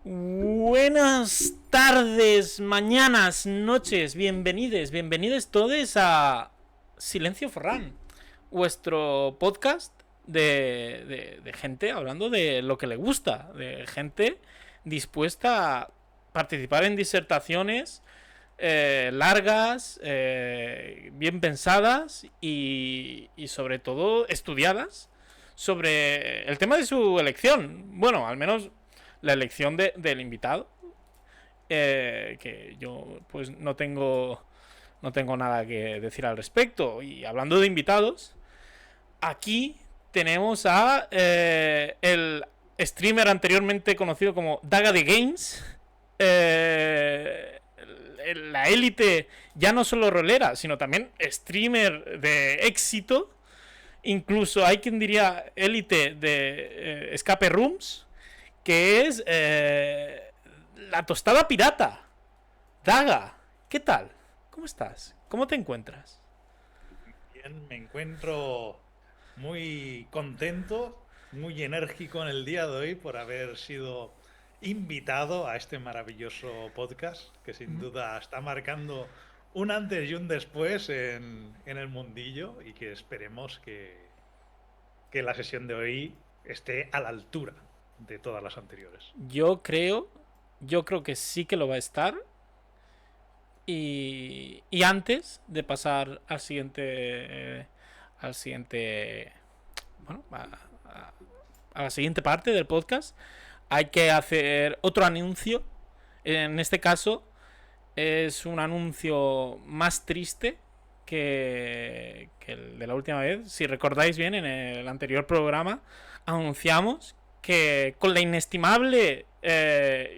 Buenas tardes, mañanas, noches, bienvenidos todos a Silencio Forrán, vuestro podcast de gente hablando de lo que le gusta, de gente dispuesta a participar en disertaciones largas, bien pensadas y sobre todo estudiadas sobre el tema de su elección. Bueno, al menos la elección del invitado, que yo pues no tengo nada que decir al respecto. Y hablando de invitados, aquí tenemos a el streamer anteriormente conocido como Daga de Games, la élite ya no solo rolera, sino también streamer de éxito. Incluso hay quien diría élite de escape rooms, que es la tostada pirata. Daga, ¿qué tal? ¿Cómo estás? ¿Cómo te encuentras? Bien, me encuentro muy contento, muy enérgico en el día de hoy por haber sido invitado a este maravilloso podcast que sin duda está marcando un antes y un después en el mundillo y que esperemos que la sesión de hoy esté a la altura de todas las anteriores. Yo creo, yo creo que sí que lo va a estar. Y antes de pasar al siguiente, bueno, a la siguiente parte del podcast, hay que hacer otro anuncio. En este caso es un anuncio más triste que el de la última vez. Si recordáis bien, en el anterior programa anunciamos que con la inestimable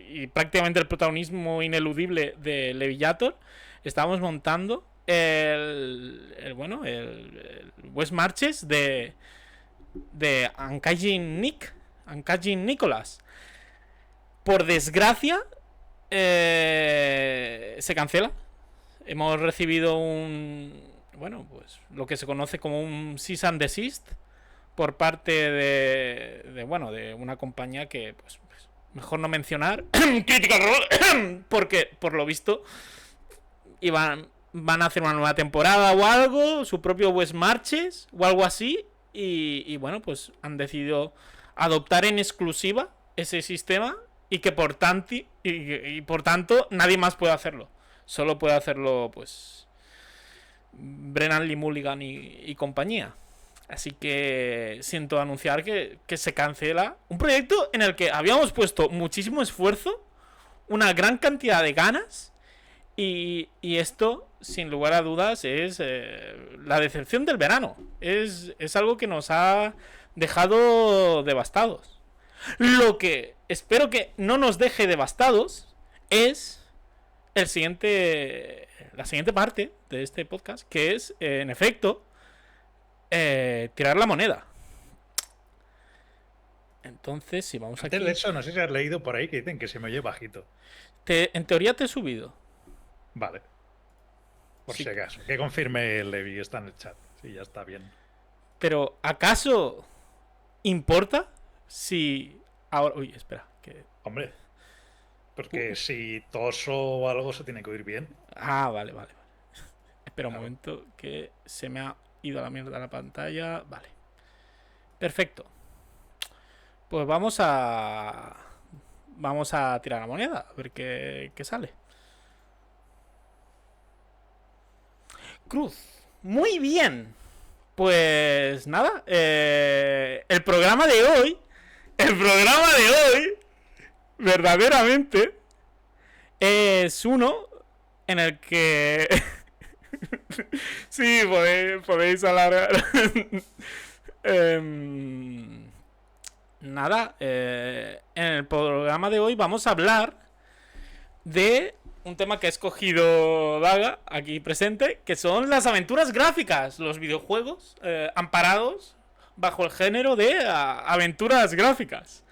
y prácticamente el protagonismo ineludible de Levillator, estábamos montando el West Marches de Ankajin Nicholas. Por desgracia, se cancela. Hemos recibido pues lo que se conoce como un cease and desist por parte de una compañía que, pues mejor no mencionar, Critical Role, porque por lo visto van a hacer una nueva temporada o algo, su propio West Marches o algo así, y bueno, pues han decidido adoptar en exclusiva ese sistema y que por tanto nadie más puede hacerlo. Solo puede hacerlo pues Brennan Lee Mulligan y compañía. Así que siento anunciar que se cancela un proyecto en el que habíamos puesto muchísimo esfuerzo, una gran cantidad de ganas, y esto, sin lugar a dudas, es la decepción del verano. Es algo que nos ha dejado devastados. Lo que espero que no nos deje devastados es la siguiente parte de este podcast, que es, en efecto, tirar la moneda. Entonces, si vamos Antes de aquí. eso, no sé si has leído por ahí que dicen que se me oye bajito. En teoría te he subido. Vale, por Sí, si acaso. Que confirme el Levi, está en el chat. Sí, ya está bien. pero ¿acaso importa si ahora? Uy, espera. Hombre, Uh, porque si toso o algo se tiene que oír bien. vale. Espera un Claro. momento que se me ha ido a la mierda la pantalla. Vale. Perfecto. Pues vamos a tirar la moneda, a ver qué sale. Cruz. Muy bien. Pues nada, el programa de hoy, verdaderamente, es uno en el que sí, podéis alargar. Em, Nada, en el programa de hoy vamos a hablar de un tema que ha escogido Daga aquí presente, que son las aventuras gráficas, los videojuegos amparados bajo el género de aventuras gráficas.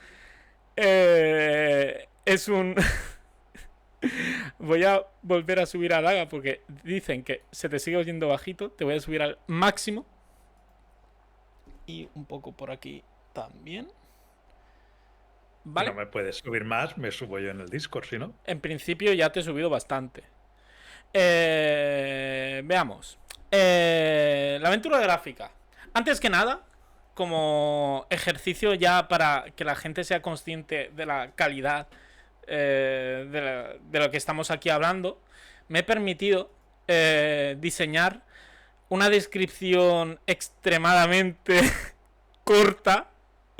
Es un... Voy a volver a subir a Daga porque dicen que se te sigue oyendo bajito. Te voy a subir al máximo. Y un poco por aquí también. Si ¿vale? no me puedes subir más, me subo yo en el Discord, si no. En principio ya te he subido bastante. Veamos. La aventura gráfica. Antes que nada, como ejercicio ya para que la gente sea consciente de la calidad de lo que estamos aquí hablando, me he permitido diseñar una descripción extremadamente corta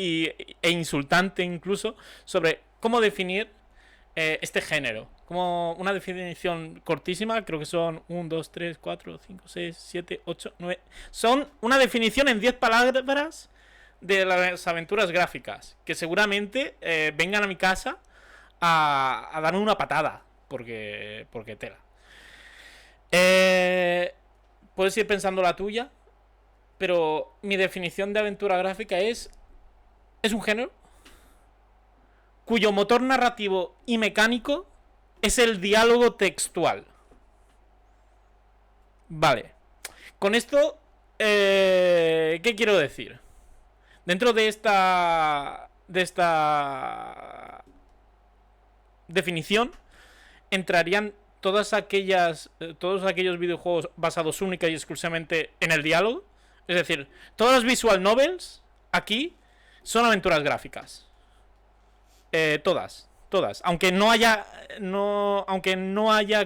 e insultante incluso sobre cómo definir este género. Como una definición cortísima, creo que son 1, 2, 3, 4, 5, 6, 7, 8, 9. Son una definición en 10 palabras de las aventuras gráficas, que seguramente vengan a mi casa a darme una patada, porque tela. Puedes ir pensando la tuya, pero mi definición de aventura gráfica es un género cuyo motor narrativo y mecánico es el diálogo textual. Vale. Con esto, ¿qué quiero decir? Dentro de esta definición entrarían todos aquellos videojuegos basados única y exclusivamente en el diálogo. Es decir, todas las visual novels aquí son aventuras gráficas. Todas. Aunque no haya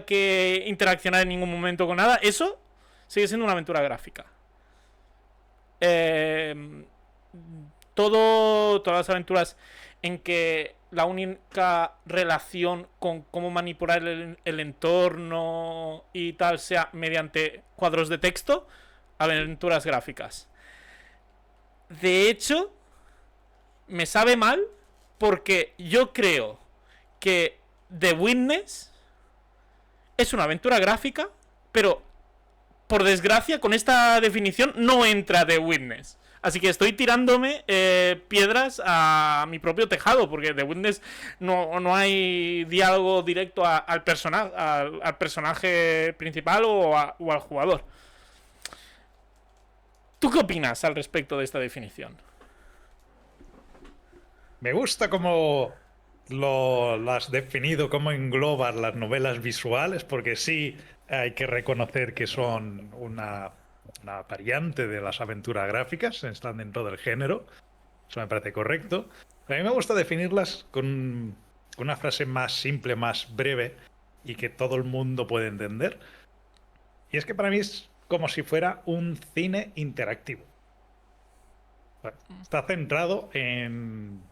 que interaccionar en ningún momento con nada, eso sigue siendo una aventura gráfica. Todas las aventuras en que la única relación con cómo manipular el entorno y tal sea mediante cuadros de texto, aventuras gráficas. De hecho, me sabe mal porque yo creo que The Witness es una aventura gráfica, pero por desgracia con esta definición no entra The Witness. Así que estoy tirándome piedras a mi propio tejado, porque The Witness no hay diálogo directo al personaje principal o al jugador. ¿Tú qué opinas al respecto de esta definición? Me gusta cómo lo has definido, cómo englobas las novelas visuales, porque sí hay que reconocer que son una variante de las aventuras gráficas, están dentro del género. Eso me parece correcto. A mí me gusta definirlas con una frase más simple, más breve y que todo el mundo puede entender. Y es que para mí es como si fuera un cine interactivo. Está centrado en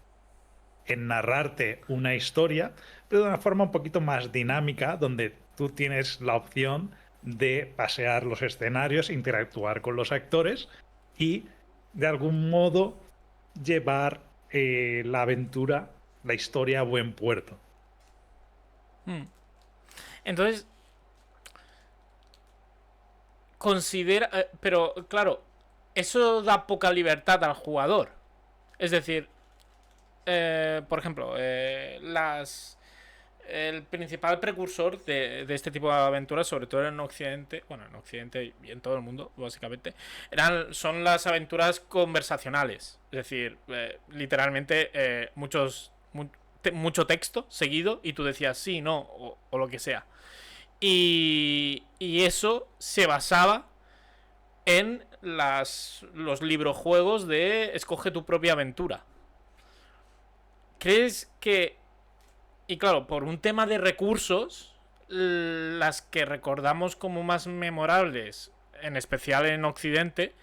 narrarte una historia, pero de una forma un poquito más dinámica, donde tú tienes la opción de pasear los escenarios, interactuar con los actores y de algún modo llevar la aventura, la historia a buen puerto. Entonces, considera... pero, claro, eso da poca libertad al jugador. Es decir, por ejemplo, el principal precursor de este tipo de aventuras, sobre todo en Occidente, bueno, en Occidente y en todo el mundo, básicamente, son las aventuras conversacionales. Es decir, literalmente mucho texto seguido y tú decías sí, no, o lo que sea. Y eso se basaba en los librojuegos de escoge tu propia aventura. ¿Crees que... Y claro, por un tema de recursos, las que recordamos como más memorables, en especial en Occidente,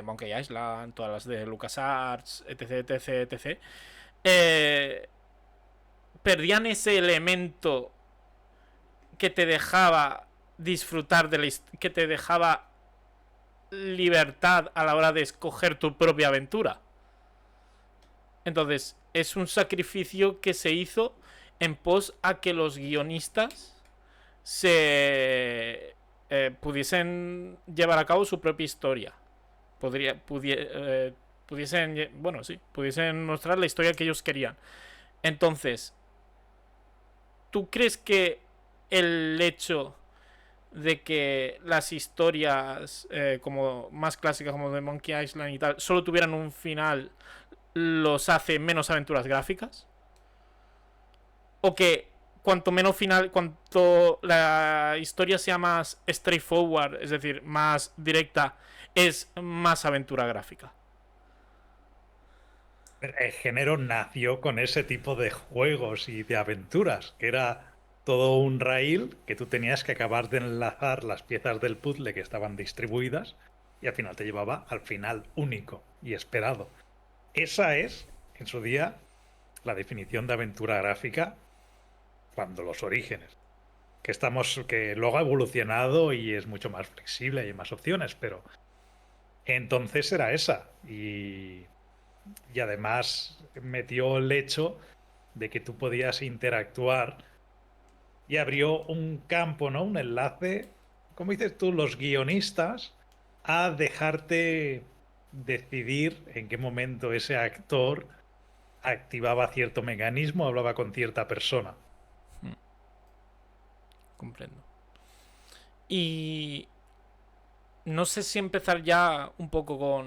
Monkey Island, todas las de LucasArts, etc, etc, etc, perdían ese elemento que te dejaba disfrutar que te dejaba libertad a la hora de escoger tu propia aventura. Entonces, es un sacrificio que se hizo en pos a que los guionistas pudiesen llevar a cabo su propia historia. Pudiesen mostrar la historia que ellos querían. Entonces, ¿tú crees que el hecho de que las historias como más clásicas como de Monkey Island y tal solo tuvieran un final los hace menos aventuras gráficas, o que cuanto la historia sea más straightforward, es decir, más directa, es más aventura gráfica. El género nació con ese tipo de juegos y de aventuras, que era todo un rail que tú tenías que acabar de enlazar las piezas del puzzle que estaban distribuidas y al final te llevaba al final único y esperado. Esa es, en su día, la definición de aventura gráfica cuando los orígenes. Que luego ha evolucionado y es mucho más flexible y hay más opciones, pero entonces era esa. Y además metió el hecho de que tú podías interactuar y abrió un campo, ¿no? Un enlace, como dices tú, los guionistas, a dejarte decidir en qué momento ese actor activaba cierto mecanismo, hablaba con cierta persona. Comprendo. Y no sé si empezar ya un poco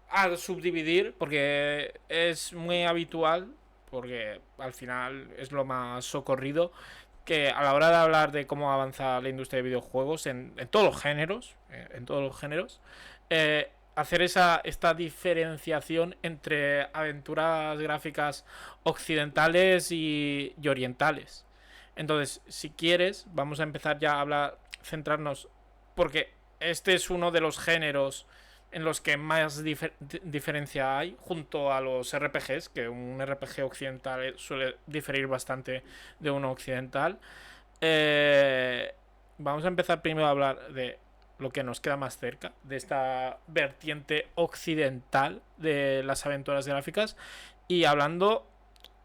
a subdividir, porque es muy habitual, porque al final es lo más socorrido, que a la hora de hablar de cómo avanza la industria de videojuegos en todos los géneros, hacer esta diferenciación entre aventuras gráficas occidentales y orientales. Entonces, si quieres, vamos a empezar ya a hablar, centrarnos, porque este es uno de los géneros en los que más diferencia hay, junto a los RPGs, que un RPG occidental suele diferir bastante de uno occidental. Eh, Vamos a empezar primero a hablar de lo que nos queda más cerca, de esta vertiente occidental de las aventuras gráficas, y hablando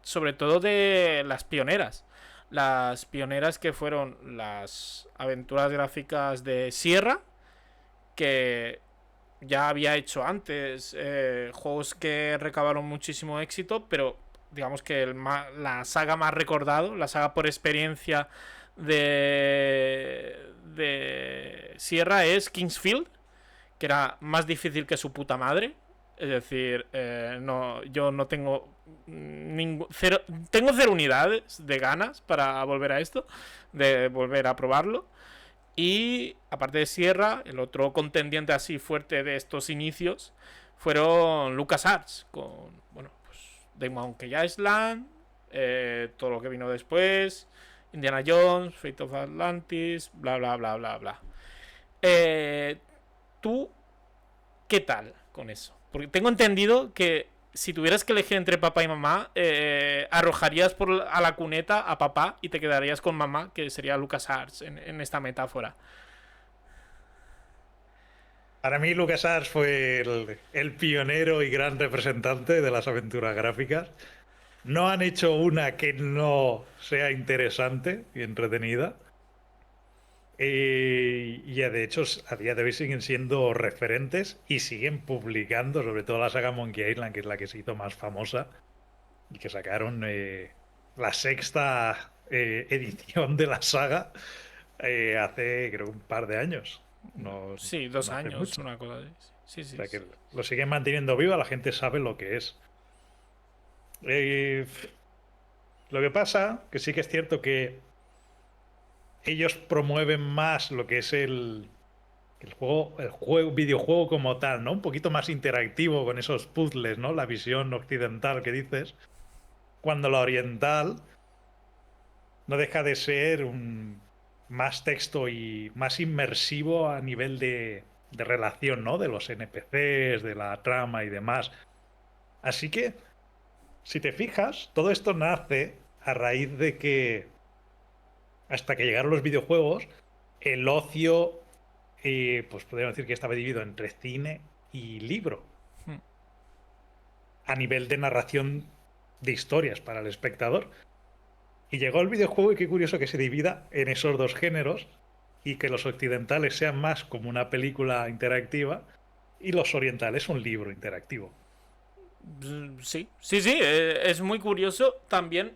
sobre todo de las pioneras. Las pioneras que fueron las aventuras gráficas de Sierra, que ya había hecho antes juegos que recabaron muchísimo éxito, pero digamos que la saga más recordado, la saga por experiencia de Sierra es Kingsfield, que era más difícil que su puta madre. Es decir, no, yo no tengo tengo 0 unidades de ganas para volver a esto, de volver a probarlo. Y aparte de Sierra, el otro contendiente así fuerte de estos inicios fueron LucasArts, con, bueno, pues The Monkey Island, todo lo que vino después, Indiana Jones, Fate of Atlantis, bla bla bla bla bla. Eh, ¿Tú qué tal con eso? Porque tengo entendido que si tuvieras que elegir entre papá y mamá, arrojarías a la cuneta a papá y te quedarías con mamá, que sería LucasArts en esta metáfora. Para mí, LucasArts fue el pionero y gran representante de las aventuras gráficas. No han hecho una que no sea interesante y entretenida. Y de hecho, a día de hoy siguen siendo referentes y siguen publicando, sobre todo la saga Monkey Island, que es la que se hizo más famosa, y que sacaron la sexta edición de la saga hace, creo, un par de años. No, Sí, dos no hace años, mucho. una cosa así. Sí, O sí, sea sí. que lo siguen manteniendo viva, la gente sabe lo que es. Eh, lo que pasa, que sí que es cierto que ellos promueven más lo que es el videojuego como tal, ¿no? Un poquito más interactivo con esos puzzles, ¿no? La visión occidental que dices, cuando la oriental no deja de ser más texto y más inmersivo a nivel de relación, ¿no? De los NPCs, de la trama y demás. Así que, si te fijas, todo esto nace a raíz de que, hasta que llegaron los videojuegos, el ocio, pues podríamos decir que estaba dividido entre cine y libro, Hmm. a nivel de narración de historias para el espectador. Y llegó el videojuego y qué curioso que se divida en esos dos géneros y que los occidentales sean más como una película interactiva y los orientales un libro interactivo. Sí, sí, sí, es muy curioso también.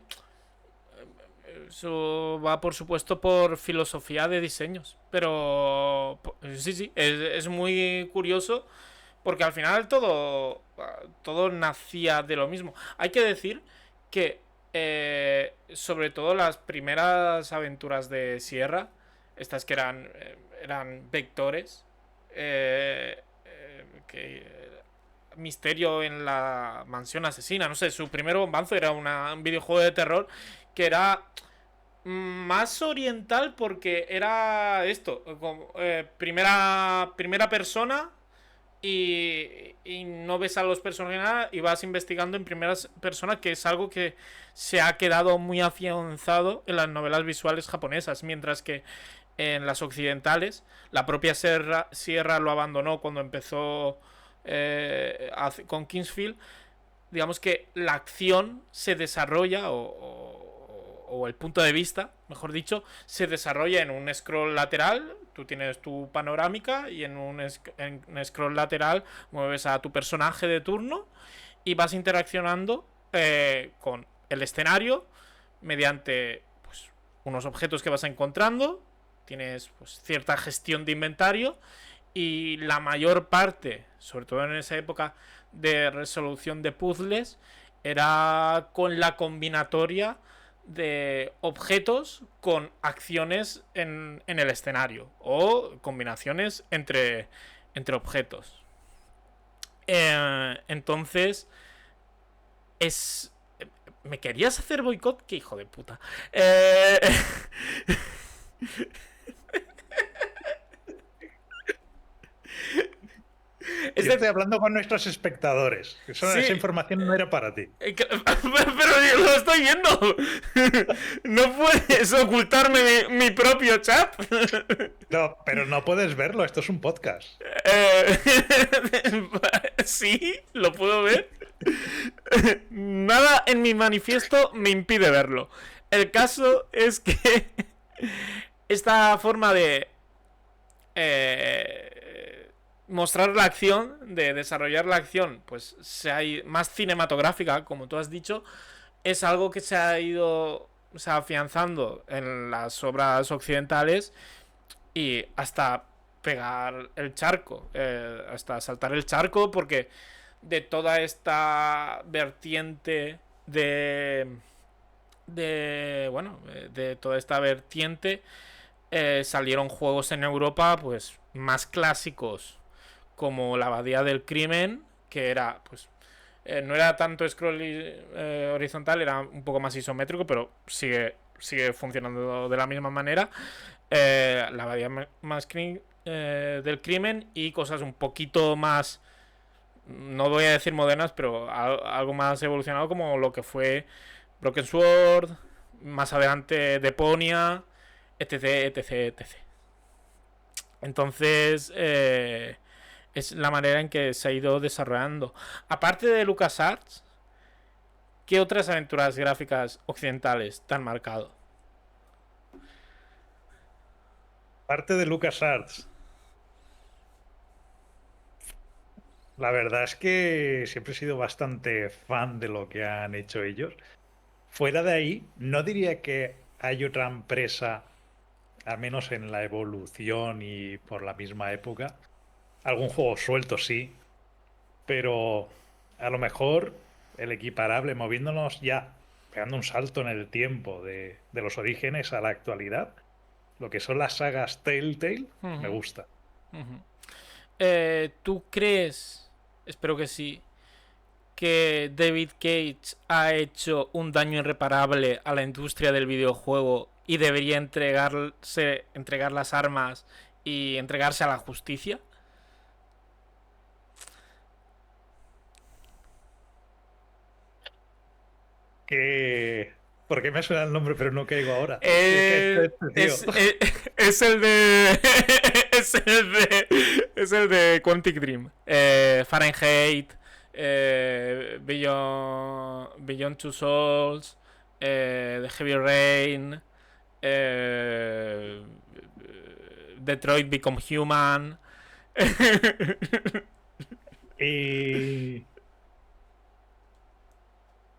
Eso va, por supuesto, por filosofía de diseños. Pero sí, sí, es muy curioso Porque al final todo nacía de lo mismo. Hay que decir que, sobre todo las primeras aventuras de Sierra, estas que eran vectores, Misterio en la mansión asesina, no sé, su primer bombazo era un videojuego de terror que era más oriental porque era esto, primera persona y no ves a los personajes nada y vas investigando en primera persona, que es algo que se ha quedado muy afianzado en las novelas visuales japonesas, mientras que en las occidentales la propia Sierra lo abandonó cuando empezó con Kingsfield. Digamos que la acción se desarrolla, o el punto de vista, mejor dicho, se desarrolla en un scroll lateral. Tú tienes tu panorámica y en un scroll lateral mueves a tu personaje de turno y vas interaccionando con el escenario mediante pues, unos objetos que vas encontrando. Tienes pues, cierta gestión de inventario y la mayor parte, sobre todo en esa época de resolución de puzzles, era con la combinatoria de objetos con acciones en el escenario o combinaciones entre objetos. Entonces es... ¿Me querías hacer boicot? ¡Qué hijo de puta! Yo estoy hablando con nuestros espectadores. Esa información no era para ti. Pero lo estoy viendo. No puedes ocultarme mi propio chat. No, pero no puedes verlo. Esto es un podcast. Sí, lo puedo ver. Nada en mi manifiesto me impide verlo. El caso es que esta forma de mostrar la acción, de desarrollar la acción, pues más cinematográfica, como tú has dicho, es algo que se ha ido afianzando en las obras occidentales y hasta pegar el charco, hasta saltar el charco, porque de toda esta vertiente de toda esta vertiente salieron juegos en Europa pues más clásicos como la Abadía del Crimen, que era pues no era tanto scroll horizontal, era un poco más isométrico, pero sigue funcionando de la misma manera. La Abadía del Crimen y cosas un poquito más, no voy a decir modernas, pero algo más evolucionado, como lo que fue Broken Sword, más adelante Deponia, etc, etc, etc. Entonces es la manera en que se ha ido desarrollando. Aparte de LucasArts, ¿qué otras aventuras gráficas occidentales te han marcado? Aparte de LucasArts, la verdad es que siempre he sido bastante fan de lo que han hecho ellos. Fuera de ahí, no diría que hay otra empresa, al menos en la evolución y por la misma época. Algún juego suelto sí, pero a lo mejor el equiparable, moviéndonos ya, pegando un salto en el tiempo de los orígenes a la actualidad, lo que son las sagas Telltale, me gusta. ¿Tú crees, espero que sí, que David Cage ha hecho un daño irreparable a la industria del videojuego y debería entregar las armas y entregarse a la justicia? ¿Por qué me suena el nombre pero no caigo ahora? Es el de es el de Quantic Dream, Fahrenheit, Beyond Two Souls, The Heavy Rain, Detroit Become Human. Y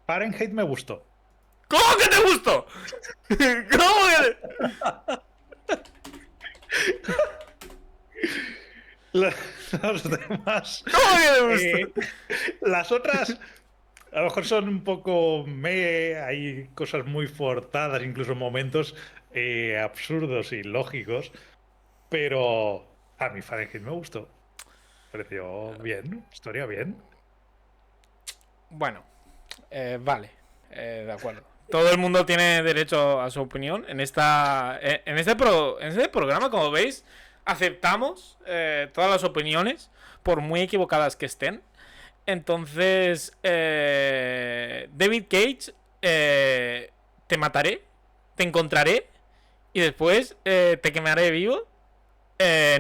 Fahrenheit me gustó. ¿Cómo que te gustó? ¿Cómo que? No los demás. ¿Cómo que me gusta? Las otras a lo mejor son un poco hay cosas muy forzadas, incluso momentos absurdos y lógicos, pero a mí Fahrenheit me gustó. Pareció bien, historia bien. Bueno, vale, de acuerdo. Todo el mundo tiene derecho a su opinión. En este programa, como veis, aceptamos todas las opiniones, por muy equivocadas que estén. Entonces, David Cage, te mataré, te encontraré y después te quemaré vivo.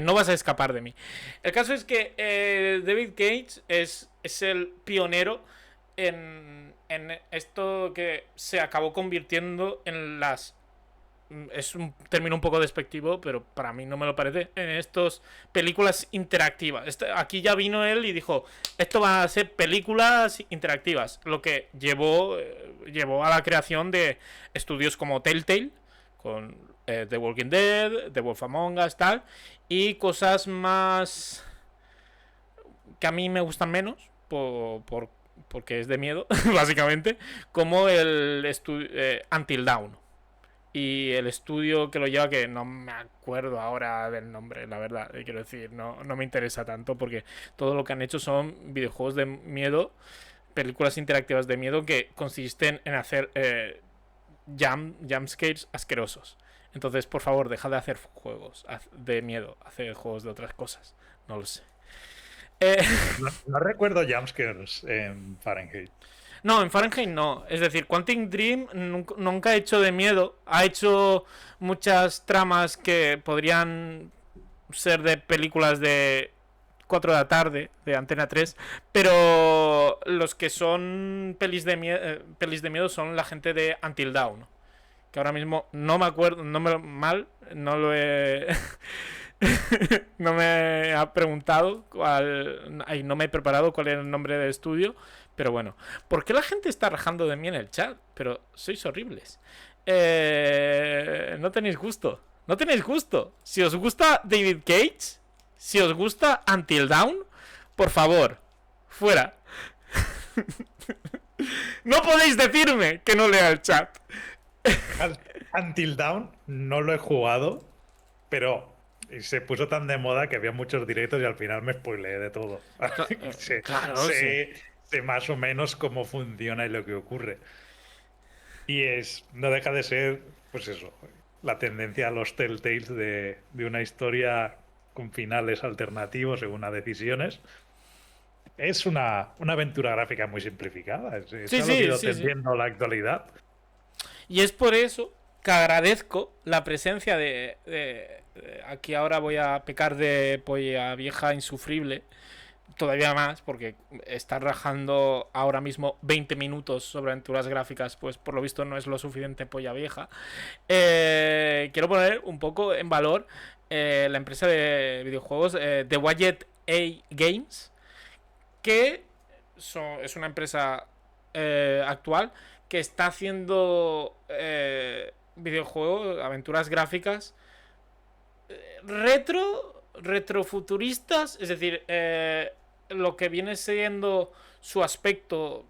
No vas a escapar de mí. El caso es que David Cage es el pionero en esto que se acabó convirtiendo en las... Es un término un poco despectivo, pero para mí no me lo parece. En estas películas interactivas. Aquí ya vino él y dijo: esto va a ser películas interactivas. Lo que llevó a la creación de estudios como Telltale, con The Walking Dead, The Wolf Among Us, tal. Y cosas más que a mí me gustan menos, porque es de miedo, básicamente. Como el Until Dawn. Y el estudio que lo lleva, que no me acuerdo ahora del nombre, la verdad. Quiero decir, no me interesa tanto, porque todo lo que han hecho son videojuegos de miedo, películas interactivas de miedo que consisten en hacer jumpscares asquerosos. Entonces, por favor, deja de hacer juegos de miedo, hacer juegos de otras cosas. No lo sé. No recuerdo jumpscares en Fahrenheit. No, en Fahrenheit no. Es decir, Quantic Dream nunca ha hecho de miedo. Ha hecho muchas tramas que podrían ser de películas de 4 de la tarde, de Antena 3. Pero los que son pelis de miedo son la gente de Until Dawn. Que ahora mismo no me acuerdo, no lo he... no me ha preguntado no me he preparado cuál era el nombre del estudio. Pero bueno, ¿por qué la gente está rajando de mí en el chat? Pero sois horribles. No tenéis gusto. No tenéis gusto. Si os gusta David Cage, si os gusta Until Dawn, por favor, fuera. No podéis decirme que no lea el chat. Until Dawn no lo he jugado, pero se puso tan de moda que había muchos directos y al final me spoileé de todo. Claro, sé más o menos cómo funciona y lo que ocurre. Y no deja de ser, pues eso, la tendencia a los telltales de una historia con finales alternativos según a decisiones. Es una aventura gráfica muy simplificada. Sí, ha ido sí. tendiendo la actualidad. Y es por eso que agradezco la presencia de aquí ahora voy a pecar de polla vieja insufrible. Todavía más, porque estar rajando ahora mismo 20 minutos sobre aventuras gráficas, pues por lo visto no es lo suficiente polla vieja. Quiero poner un poco en valor la empresa de videojuegos The Wyatt A Games, que es una empresa actual que está haciendo videojuegos, aventuras gráficas retrofuturistas, es decir, lo que viene siendo su aspecto,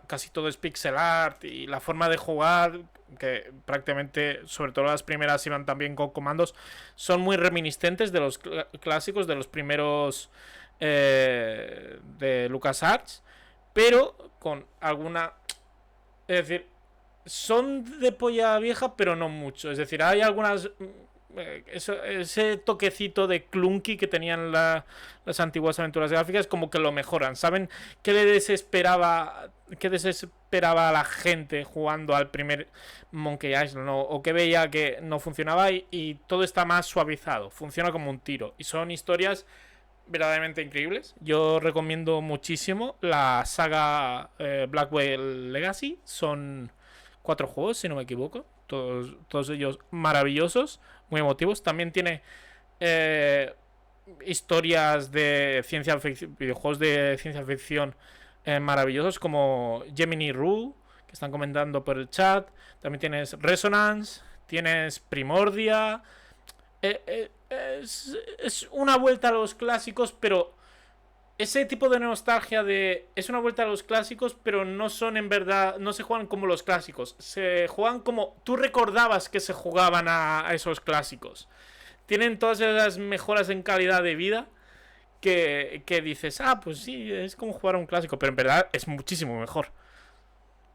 casi todo es pixel art, y la forma de jugar, que prácticamente, sobre todo las primeras iban también con comandos, son muy reminiscentes de los clásicos, de los primeros de LucasArts, pero con alguna... Es decir, son de polla vieja, pero no mucho. Es decir, hay algunas... ese toquecito de clunky que tenían las antiguas aventuras gráficas, como que lo mejoran. ¿Saben qué desesperaba a la gente jugando al primer Monkey Island, ¿no? O que veía que no funcionaba, y todo está más suavizado, funciona como un tiro, y son historias verdaderamente increíbles. Yo recomiendo muchísimo la saga Blackwell Legacy. Son 4 juegos, si no me equivoco, todos ellos maravillosos, muy emotivos. También tiene historias de ciencia ficción, videojuegos de ciencia ficción maravillosos, como Gemini Rue, que están comentando por el chat. También tienes Resonance, tienes Primordia. es una vuelta a los clásicos, pero ese tipo de nostalgia de... Es una vuelta a los clásicos, pero no son en verdad... No se juegan como los clásicos. Se juegan como tú recordabas que se jugaban a esos clásicos. Tienen todas esas mejoras en calidad de vida que dices, ah, pues sí, es como jugar a un clásico, pero en verdad es muchísimo mejor.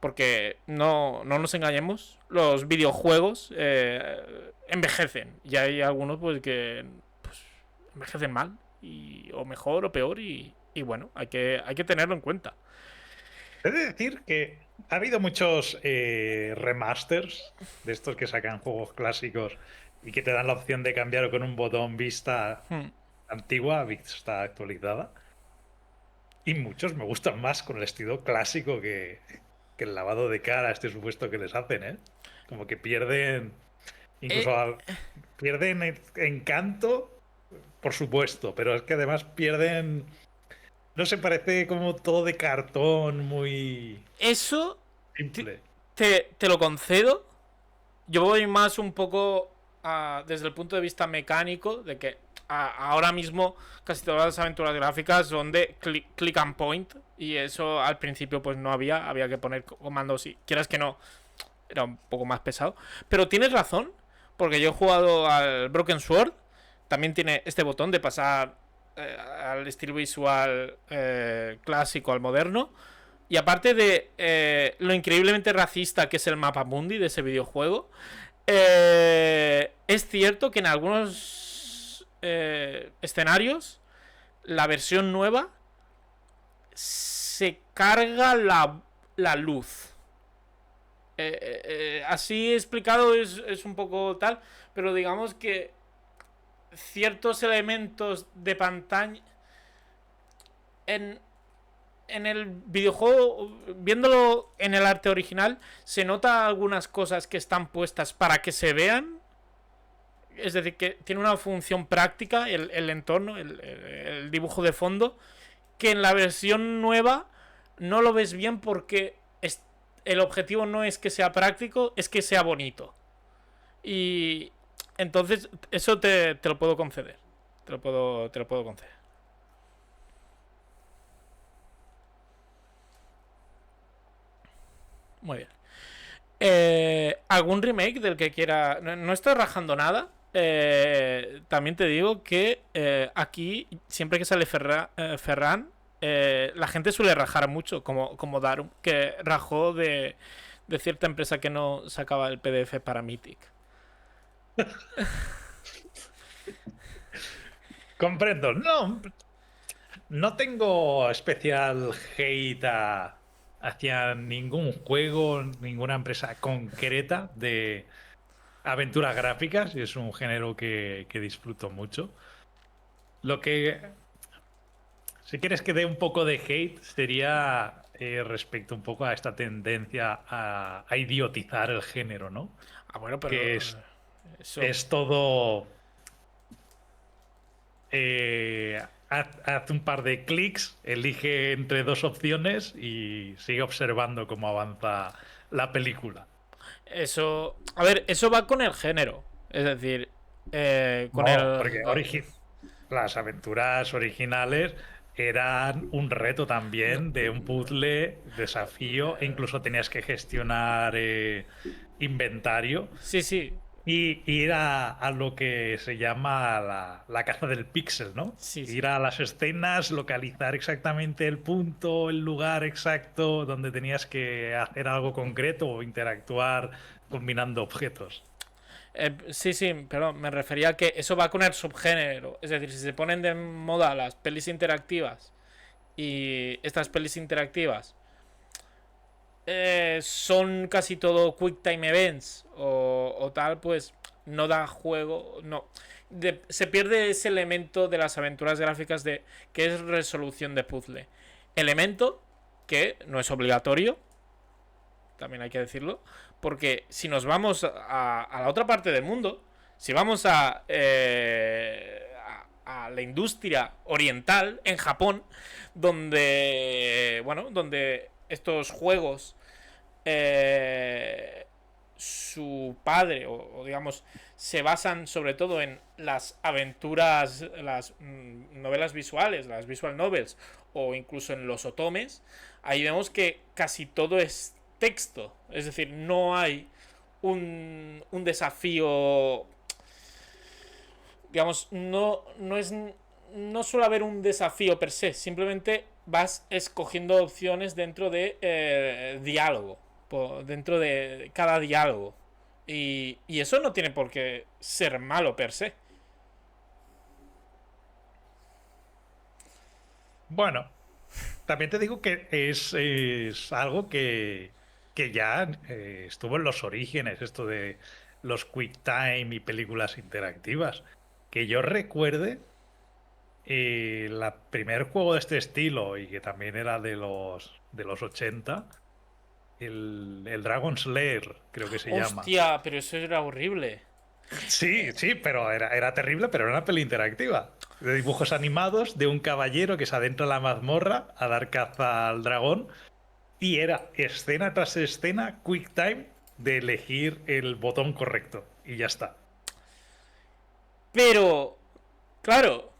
Porque no nos engañemos, los videojuegos envejecen. Y hay algunos pues que pues, envejecen mal, o mejor o peor, y bueno, hay que tenerlo en cuenta. He de decir que ha habido muchos remasters de estos que sacan juegos clásicos y que te dan la opción de cambiar con un botón vista antigua, vista actualizada. Y muchos me gustan más con el estilo clásico que el lavado de cara, este supuesto que les hacen, ¿eh? Como que pierden, incluso pierden encanto, por supuesto, pero es que además pierden, no sé, parece como todo de cartón, muy Eso simple. te lo concedo. Yo voy más un poco desde el punto de vista mecánico, de que ahora mismo casi todas las aventuras gráficas son de click and point, y eso al principio pues no había que poner comandos, y quieras que no, era un poco más pesado. Pero tienes razón, porque yo he jugado al Broken Sword, también tiene este botón de pasar al estilo visual clásico al moderno. Y aparte de lo increíblemente racista que es el mapa mundi de ese videojuego, es cierto que en algunos escenarios la versión nueva se carga la luz. Así explicado es un poco tal, pero digamos que ciertos elementos de pantalla en el videojuego, viéndolo en el arte original, se nota algunas cosas que están puestas para que se vean. Es decir, que tiene una función práctica el entorno, el dibujo de fondo, que en la versión nueva no lo ves bien porque el objetivo no es que sea práctico, es que sea bonito. Y entonces eso te lo puedo conceder. Te lo puedo conceder. Muy bien. ¿Algún remake del que quiera? No estoy rajando nada. También te digo que aquí, siempre que sale Ferran, la gente suele rajar mucho, como Darum, que rajó de cierta empresa que no sacaba el PDF para Mythic. Comprendo. No tengo especial hate hacia ningún juego, ninguna empresa concreta de aventuras gráficas, y es un género que disfruto mucho. Lo que, si quieres que dé un poco de hate, sería respecto un poco a esta tendencia a idiotizar el género, ¿no? Bueno, pero Que eso... es todo... haz un par de clics, elige entre dos opciones y sigue observando cómo avanza la película. Eso... A ver, eso va con el género. Es decir, con No, el... porque las aventuras originales eran un reto No. también de un puzzle, desafío, e incluso tenías que gestionar inventario Sí, sí. y ir a lo que se llama la caza del píxel, ¿no? Sí, sí. Ir a las escenas, localizar exactamente el punto, el lugar exacto donde tenías que hacer algo concreto o interactuar combinando objetos. Sí, sí, pero me refería a que eso va con el subgénero. Es decir, si se ponen de moda las pelis interactivas, y estas pelis interactivas son casi todo quick time events o tal, pues no da juego, no. Se pierde ese elemento de las aventuras gráficas de que es resolución de puzzle. Elemento que no es obligatorio, también hay que decirlo, porque si nos vamos a la otra parte del mundo, si vamos a la industria oriental, en Japón, donde, bueno, donde estos juegos su padre, o digamos, se basan sobre todo en las aventuras, las novelas visuales, las visual novels, o incluso en los otomes, ahí vemos que casi todo es texto. Es decir, no hay un desafío, digamos, no suele haber un desafío per se, simplemente vas escogiendo opciones dentro de diálogo, dentro de cada diálogo. Y eso no tiene por qué ser malo per se. Bueno, también te digo que es algo que ya estuvo en los orígenes, esto de los QuickTime y películas interactivas. Que yo recuerde, el primer juego de este estilo, y que también era de los 80, el Dragon's Lair, creo que se llama. Hostia, pero eso era horrible. Sí, sí, pero era terrible, pero era una peli interactiva. De dibujos animados de un caballero que se adentra a la mazmorra a dar caza al dragón. Y era escena tras escena, quick time, de elegir el botón correcto. Y ya está. Pero, claro,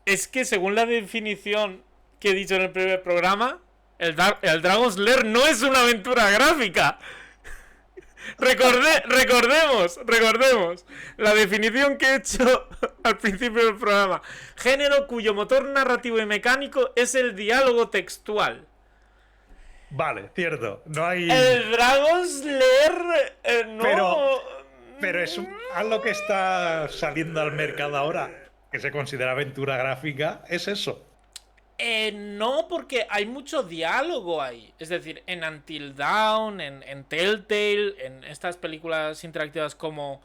es que según la definición que he dicho en el primer programa, el Dragon's Lair no es una aventura gráfica. Recordemos la definición que he hecho al principio del programa. Género cuyo motor narrativo y mecánico es el diálogo textual. Vale, cierto. No hay. El Dragon's Lair no. Pero es algo que está saliendo al mercado ahora, que se considera aventura gráfica, es eso. No, porque hay mucho diálogo ahí. Es decir, en Until Dawn, en Telltale, en estas películas interactivas como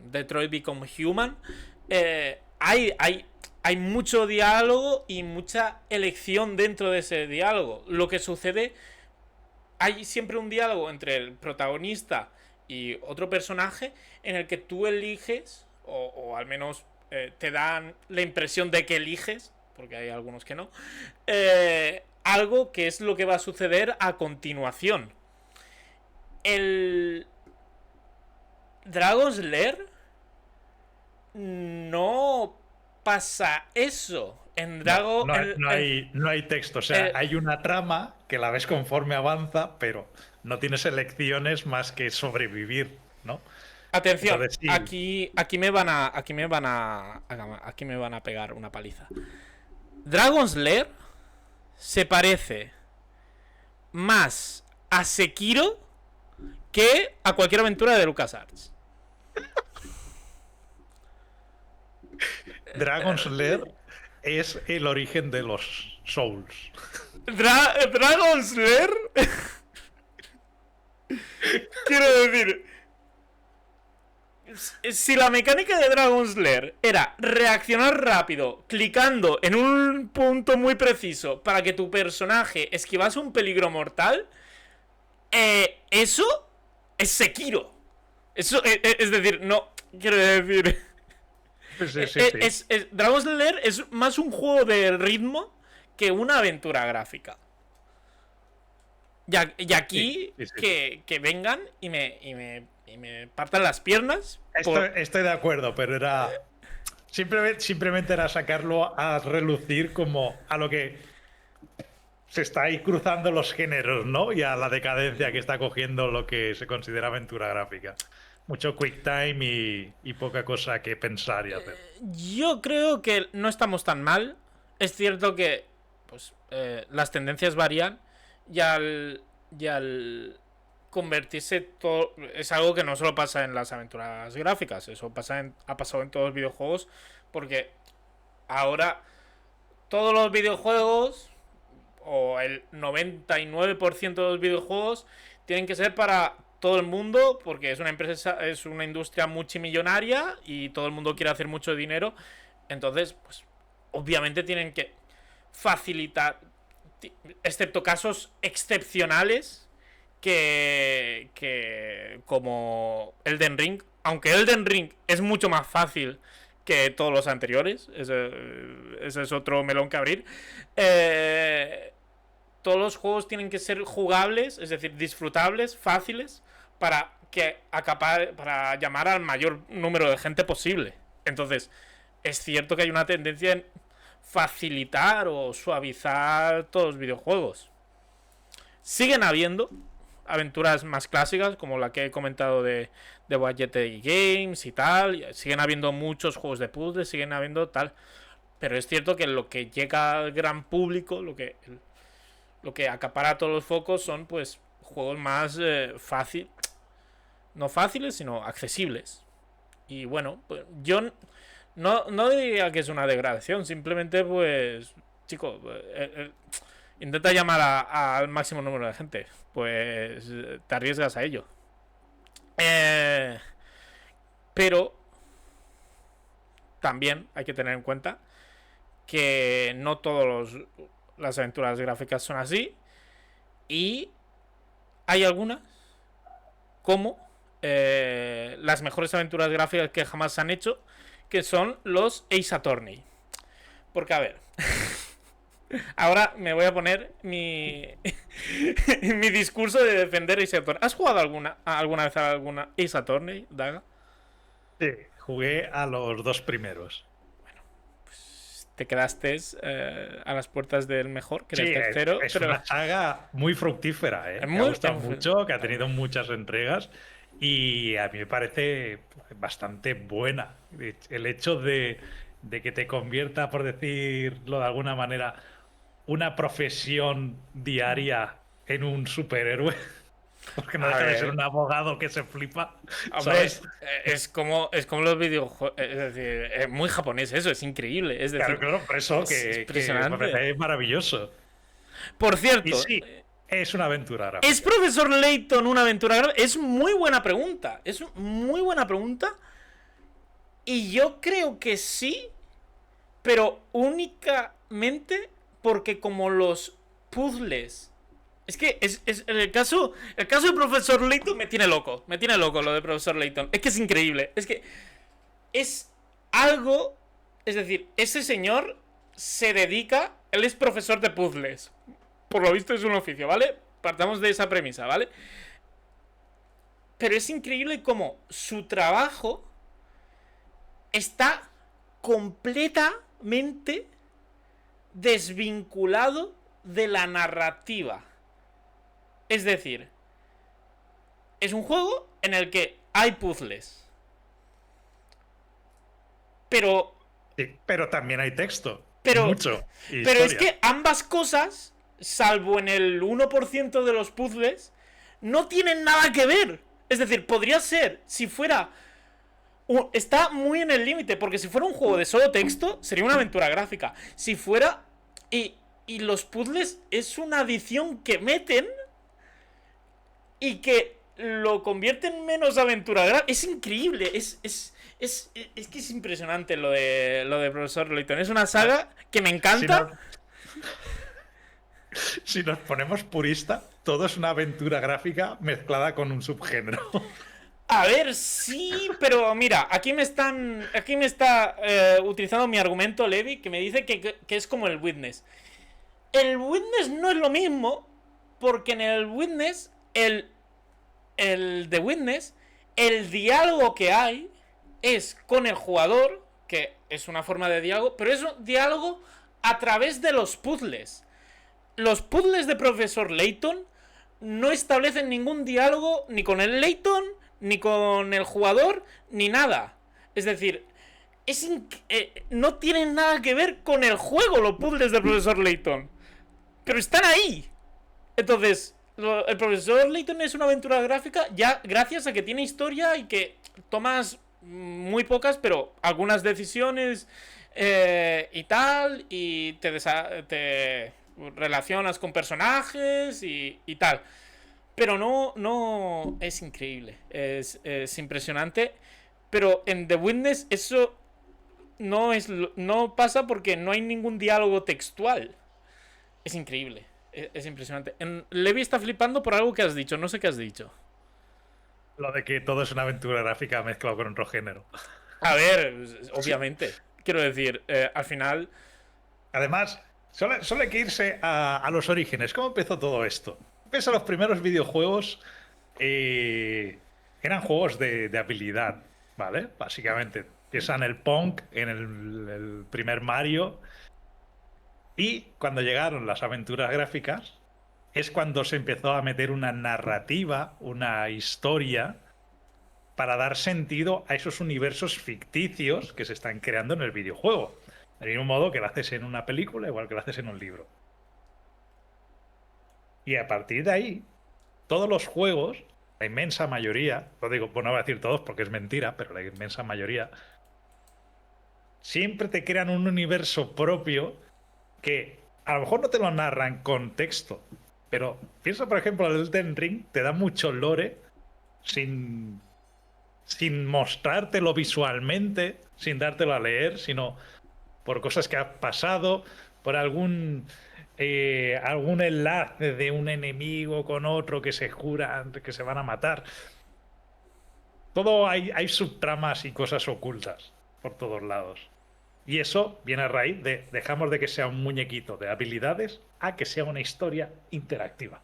Detroit Become Human, hay mucho diálogo y mucha elección dentro de ese diálogo. Lo que sucede, hay siempre un diálogo entre el protagonista y otro personaje en el que tú eliges, o al menos te dan la impresión de que eliges, porque hay algunos que no, algo que es lo que va a suceder a continuación. El Dragon's Lair no pasa eso. En Dragon no hay texto, o sea, hay una trama que la ves conforme avanza, pero no tienes elecciones más que sobrevivir, ¿no? Atención, Entonces, sí. aquí me van a pegar una paliza. Dragon's Lair se parece más a Sekiro que a cualquier aventura de LucasArts. Dragon's Lair es el origen de los Souls. Dragon's Lair. Quiero decir, si la mecánica de Dragon's Lair era reaccionar rápido, clicando en un punto muy preciso para que tu personaje esquivase un peligro mortal, eso es Sekiro. Eso, es decir, no, quiero decir... Sí. Dragon's Lair es más un juego de ritmo que una aventura gráfica. Y aquí sí. Que vengan y me partan las piernas. Estoy de acuerdo, pero era. Simplemente era sacarlo a relucir como a lo que se está ahí cruzando los géneros, ¿no? Y a la decadencia que está cogiendo lo que se considera aventura gráfica. Mucho quick time y poca cosa que pensar y hacer. Yo creo que no estamos tan mal. Es cierto que pues las tendencias varían y al convertirse todo... Es algo que no solo pasa en las aventuras gráficas, eso ha pasado en todos los videojuegos, porque ahora todos los videojuegos, o el 99% de los videojuegos, tienen que ser para todo el mundo, porque es una industria multimillonaria y todo el mundo quiere hacer mucho dinero. Entonces, pues obviamente tienen que facilitar, excepto casos excepcionales que como Elden Ring, aunque Elden Ring es mucho más fácil que todos los anteriores, ese es otro melón que abrir, todos los juegos tienen que ser jugables, es decir, disfrutables, fáciles, para para llamar al mayor número de gente posible. Entonces, es cierto que hay una tendencia en facilitar o suavizar todos los videojuegos. Siguen habiendo aventuras más clásicas, como la que he comentado de Budget Games y tal. Siguen habiendo muchos juegos de puzzles, siguen habiendo tal. Pero es cierto que lo que llega al gran público, lo que acapara todos los focos son pues juegos más no fáciles, sino accesibles. Y bueno, pues yo no diría que es una degradación, simplemente pues, chico, intenta llamar al máximo número de gente, pues te arriesgas a ello. Pero también hay que tener en cuenta que no todas las aventuras gráficas son así. Y hay algunas, como las mejores aventuras gráficas que jamás se han hecho, que son los Ace Attorney. Porque, a ver, ahora me voy a poner mi discurso de defender Ace Attorney. ¿Has jugado alguna vez a alguna Ace Attorney, Daga? Sí, jugué a los 2 primeros. Te quedaste a las puertas del mejor, que era el tercero. Es una saga muy fructífera, ¿eh? Me ha gustado mucho, que ha tenido muchas entregas y a mí me parece bastante buena. El hecho de que te convierta, por decirlo de alguna manera, una profesión diaria en un superhéroe. Porque no deja de ser un abogado que se flipa. Hombre, es como los videojuegos. Es decir, es muy japonés eso, es increíble. Es decir, claro, por eso que me parece maravilloso. Por cierto, y sí, es una aventura gráfica. ¿Es Profesor Layton una aventura gráfica? Es muy buena pregunta. Es muy buena pregunta. Y yo creo que sí, pero únicamente porque como los puzzles. Es que es el caso de Profesor Layton me tiene loco lo de Profesor Layton. Es que es increíble. Es que es algo. Es decir, ese señor se dedica. Él es profesor de puzzles. Por lo visto es un oficio, ¿vale? Partamos de esa premisa, ¿vale? Pero es increíble cómo su trabajo está completamente desvinculado de la narrativa. Es decir, es un juego en el que hay puzzles. Pero... Sí, pero también hay texto. Pero, mucho. Pero es que ambas cosas, salvo en el 1% de los puzzles, no tienen nada que ver. Es decir, podría ser, si fuera... Está muy en el límite, porque si fuera un juego de solo texto, sería una aventura gráfica. Si fuera... Y los puzzles es una adición que meten... Y que lo convierte en menos aventura gráfica. Es increíble. Es que es impresionante lo de Profesor Layton. Es una saga que me encanta. Si nos ponemos purista, todo es una aventura gráfica mezclada con un subgénero. A ver, sí, pero mira, aquí me está utilizando mi argumento Levi, que me dice que es como el Witness. El Witness no es lo mismo, porque en el Witness el The Witness, el diálogo que hay es con el jugador, que es una forma de diálogo, pero es un diálogo a través de los puzzles. Los puzzles de Profesor Layton no establecen ningún diálogo ni con el Layton, ni con el jugador, ni nada. Es decir, no tienen nada que ver con el juego los puzzles de Profesor Layton. Pero están ahí. Entonces... El Profesor Layton es una aventura gráfica ya gracias a que tiene historia y que tomas muy pocas, pero algunas decisiones y tal, y te relacionas con personajes y tal. Pero no es increíble, es impresionante. Pero en The Witness eso no pasa porque no hay ningún diálogo textual. Es increíble. Es impresionante. Levi está flipando por algo que has dicho. No sé qué has dicho. Lo de que todo es una aventura gráfica mezclado con otro género. A ver, obviamente. Quiero decir, al final... Además, Suele que irse a los orígenes. ¿Cómo empezó todo esto? Ves a los primeros videojuegos, eran juegos de habilidad, ¿vale? Básicamente, piensa en el Pong, en el primer Mario, y cuando llegaron las aventuras gráficas, es cuando se empezó a meter una narrativa, una historia, para dar sentido a esos universos ficticios que se están creando en el videojuego. Del mismo modo que lo haces en una película, igual que lo haces en un libro. Y a partir de ahí, todos los juegos, la inmensa mayoría, lo digo, pues no voy a decir todos porque es mentira, pero la inmensa mayoría, siempre te crean un universo propio que a lo mejor no te lo narran con texto, pero piensa, por ejemplo, el Elden Ring te da mucho lore sin, sin mostrártelo visualmente, sin dártelo a leer, sino por cosas que ha pasado, por algún enlace de un enemigo con otro que se juran que se van a matar. Todo hay subtramas y cosas ocultas por todos lados. Y eso viene a raíz de dejamos de que sea un muñequito de habilidades a que sea una historia interactiva.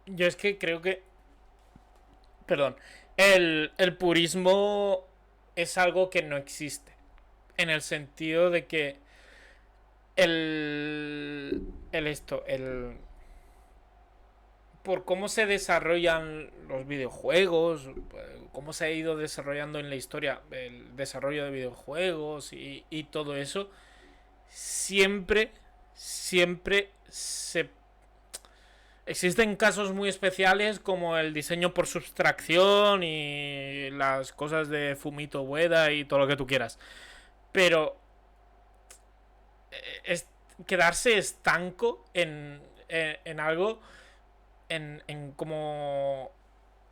Yo es que creo que... Perdón. El purismo es algo que no existe. En el sentido de que el por cómo se desarrollan los videojuegos, cómo se ha ido desarrollando en la historia el desarrollo de videojuegos y todo eso, siempre se... Existen casos muy especiales como el diseño por sustracción y las cosas de Fumito Ueda y todo lo que tú quieras. Pero es quedarse estanco en algo, en cómo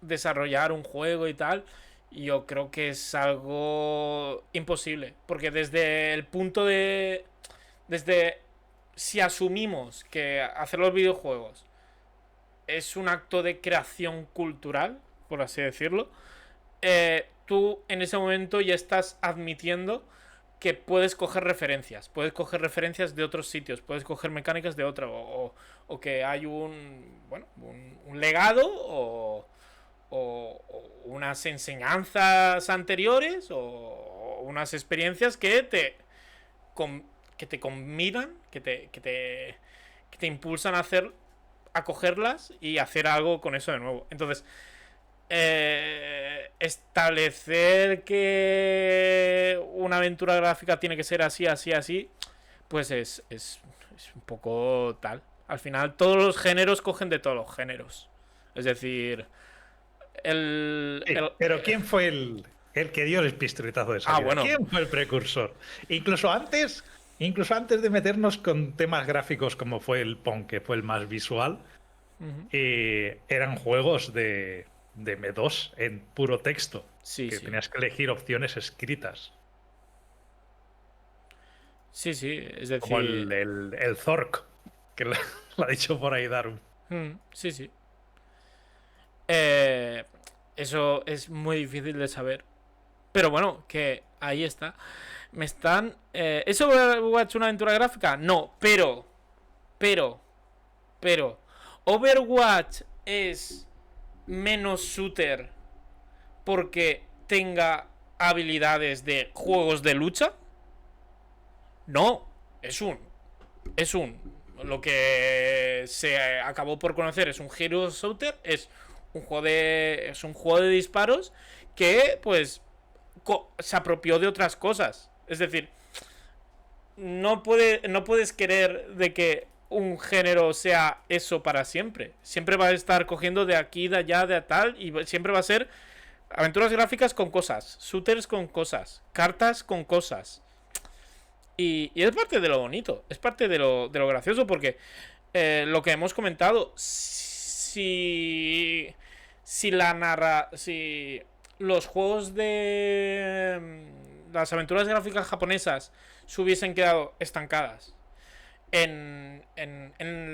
desarrollar un juego y tal, yo creo que es algo imposible. Porque desde el punto de... Desde... Si asumimos que hacer los videojuegos es un acto de creación cultural, por así decirlo, tú en ese momento ya estás admitiendo que puedes coger referencias de otros sitios, puedes coger mecánicas de otro, o que hay un legado o unas enseñanzas anteriores o unas experiencias que te combinan, que te impulsan a cogerlas y hacer algo con eso de nuevo. Entonces, establecer que una aventura gráfica tiene que ser así, así, así, pues es un poco tal. Al final, todos los géneros cogen de todos los géneros. Es decir, Sí, pero ¿quién fue el que dio el pistoletazo de salida? bueno. ¿Quién fue el precursor? Incluso antes de meternos con temas gráficos como fue el Pong, que fue el más visual, eran juegos de M2 en puro texto, Sí, que sí. tenías que elegir opciones escritas, Sí, sí. Es como decir. el Zork, que lo ha dicho por ahí Darum. Sí, sí. Eh, Eso es muy difícil de saber. Pero bueno, que ahí está. Me están... ¿Es Overwatch una aventura gráfica? No, pero, pero... Overwatch es menos shooter porque tenga habilidades de juegos de lucha. No, es un... Lo que se acabó por conocer es un Hero Shooter, es un juego de disparos que, pues, se apropió de otras cosas. Es decir, no puedes querer de que un género sea eso para siempre. Siempre va a estar cogiendo de aquí, de allá, de tal, y siempre va a ser aventuras gráficas con cosas, shooters con cosas, cartas con cosas. Y es parte de lo bonito, es parte de lo gracioso, porque lo que hemos comentado, si los juegos de las aventuras gráficas japonesas se hubiesen quedado estancadas en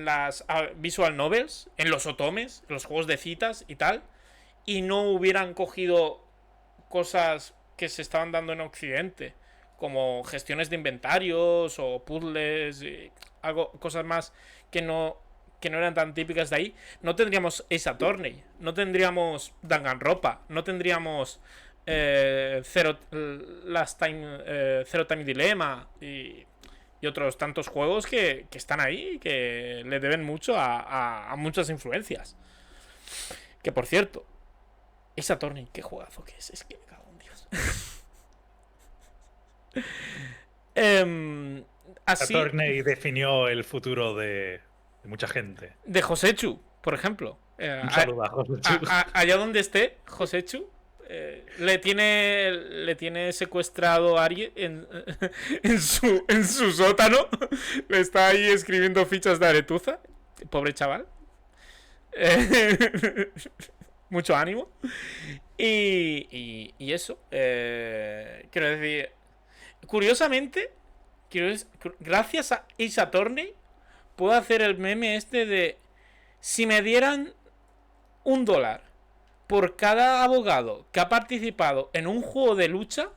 las visual novels, en los otomes, los juegos de citas y tal, y no hubieran cogido cosas que se estaban dando en Occidente, como gestiones de inventarios o puzzles, cosas más que no eran tan típicas de ahí, no tendríamos Ace Attorney, no tendríamos Danganronpa, no tendríamos Zero Time Dilemma y otros tantos juegos que están ahí y que le deben mucho a muchas influencias. Que por cierto, Ace Attorney, qué juegazo que es que me cago en Dios. Así, Attorney definió el futuro de mucha gente. de Josechu, por ejemplo. Un saludo a Josechu. Allá donde esté Josechu, le tiene secuestrado a Ari en su sótano. Le está ahí escribiendo fichas de Aretuza. Pobre chaval. Mucho ánimo. Y eso. Quiero decir, curiosamente, gracias a Ace Attorney, puedo hacer el meme este de: si me dieran $1 por cada abogado que ha participado en un juego de lucha,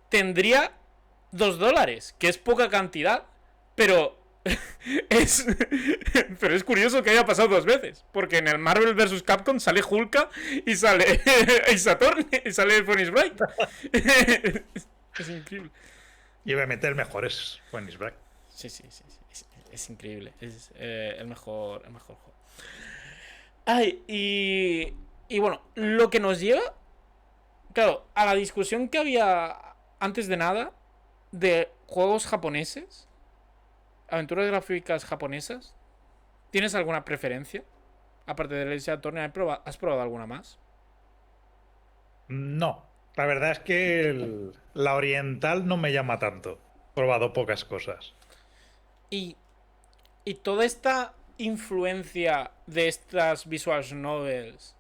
tendría $2, que es poca cantidad, pero es pero es curioso que haya pasado 2 veces, porque en el Marvel vs. Capcom sale Hulka y sale Ace Attorney y sale Phoenix Wright. Es increíble. Y obviamente el mejor es Phoenix Wright. Sí. Es increíble. Es el mejor juego. Ay, y bueno, lo que nos lleva, claro, a la discusión que había antes de nada de juegos japoneses, aventuras gráficas japonesas. ¿Tienes alguna preferencia? Aparte de Ace Attorney, ¿has probado alguna más? No, la verdad es que la oriental no me llama tanto. He probado pocas cosas. Y toda esta influencia de estas visual novels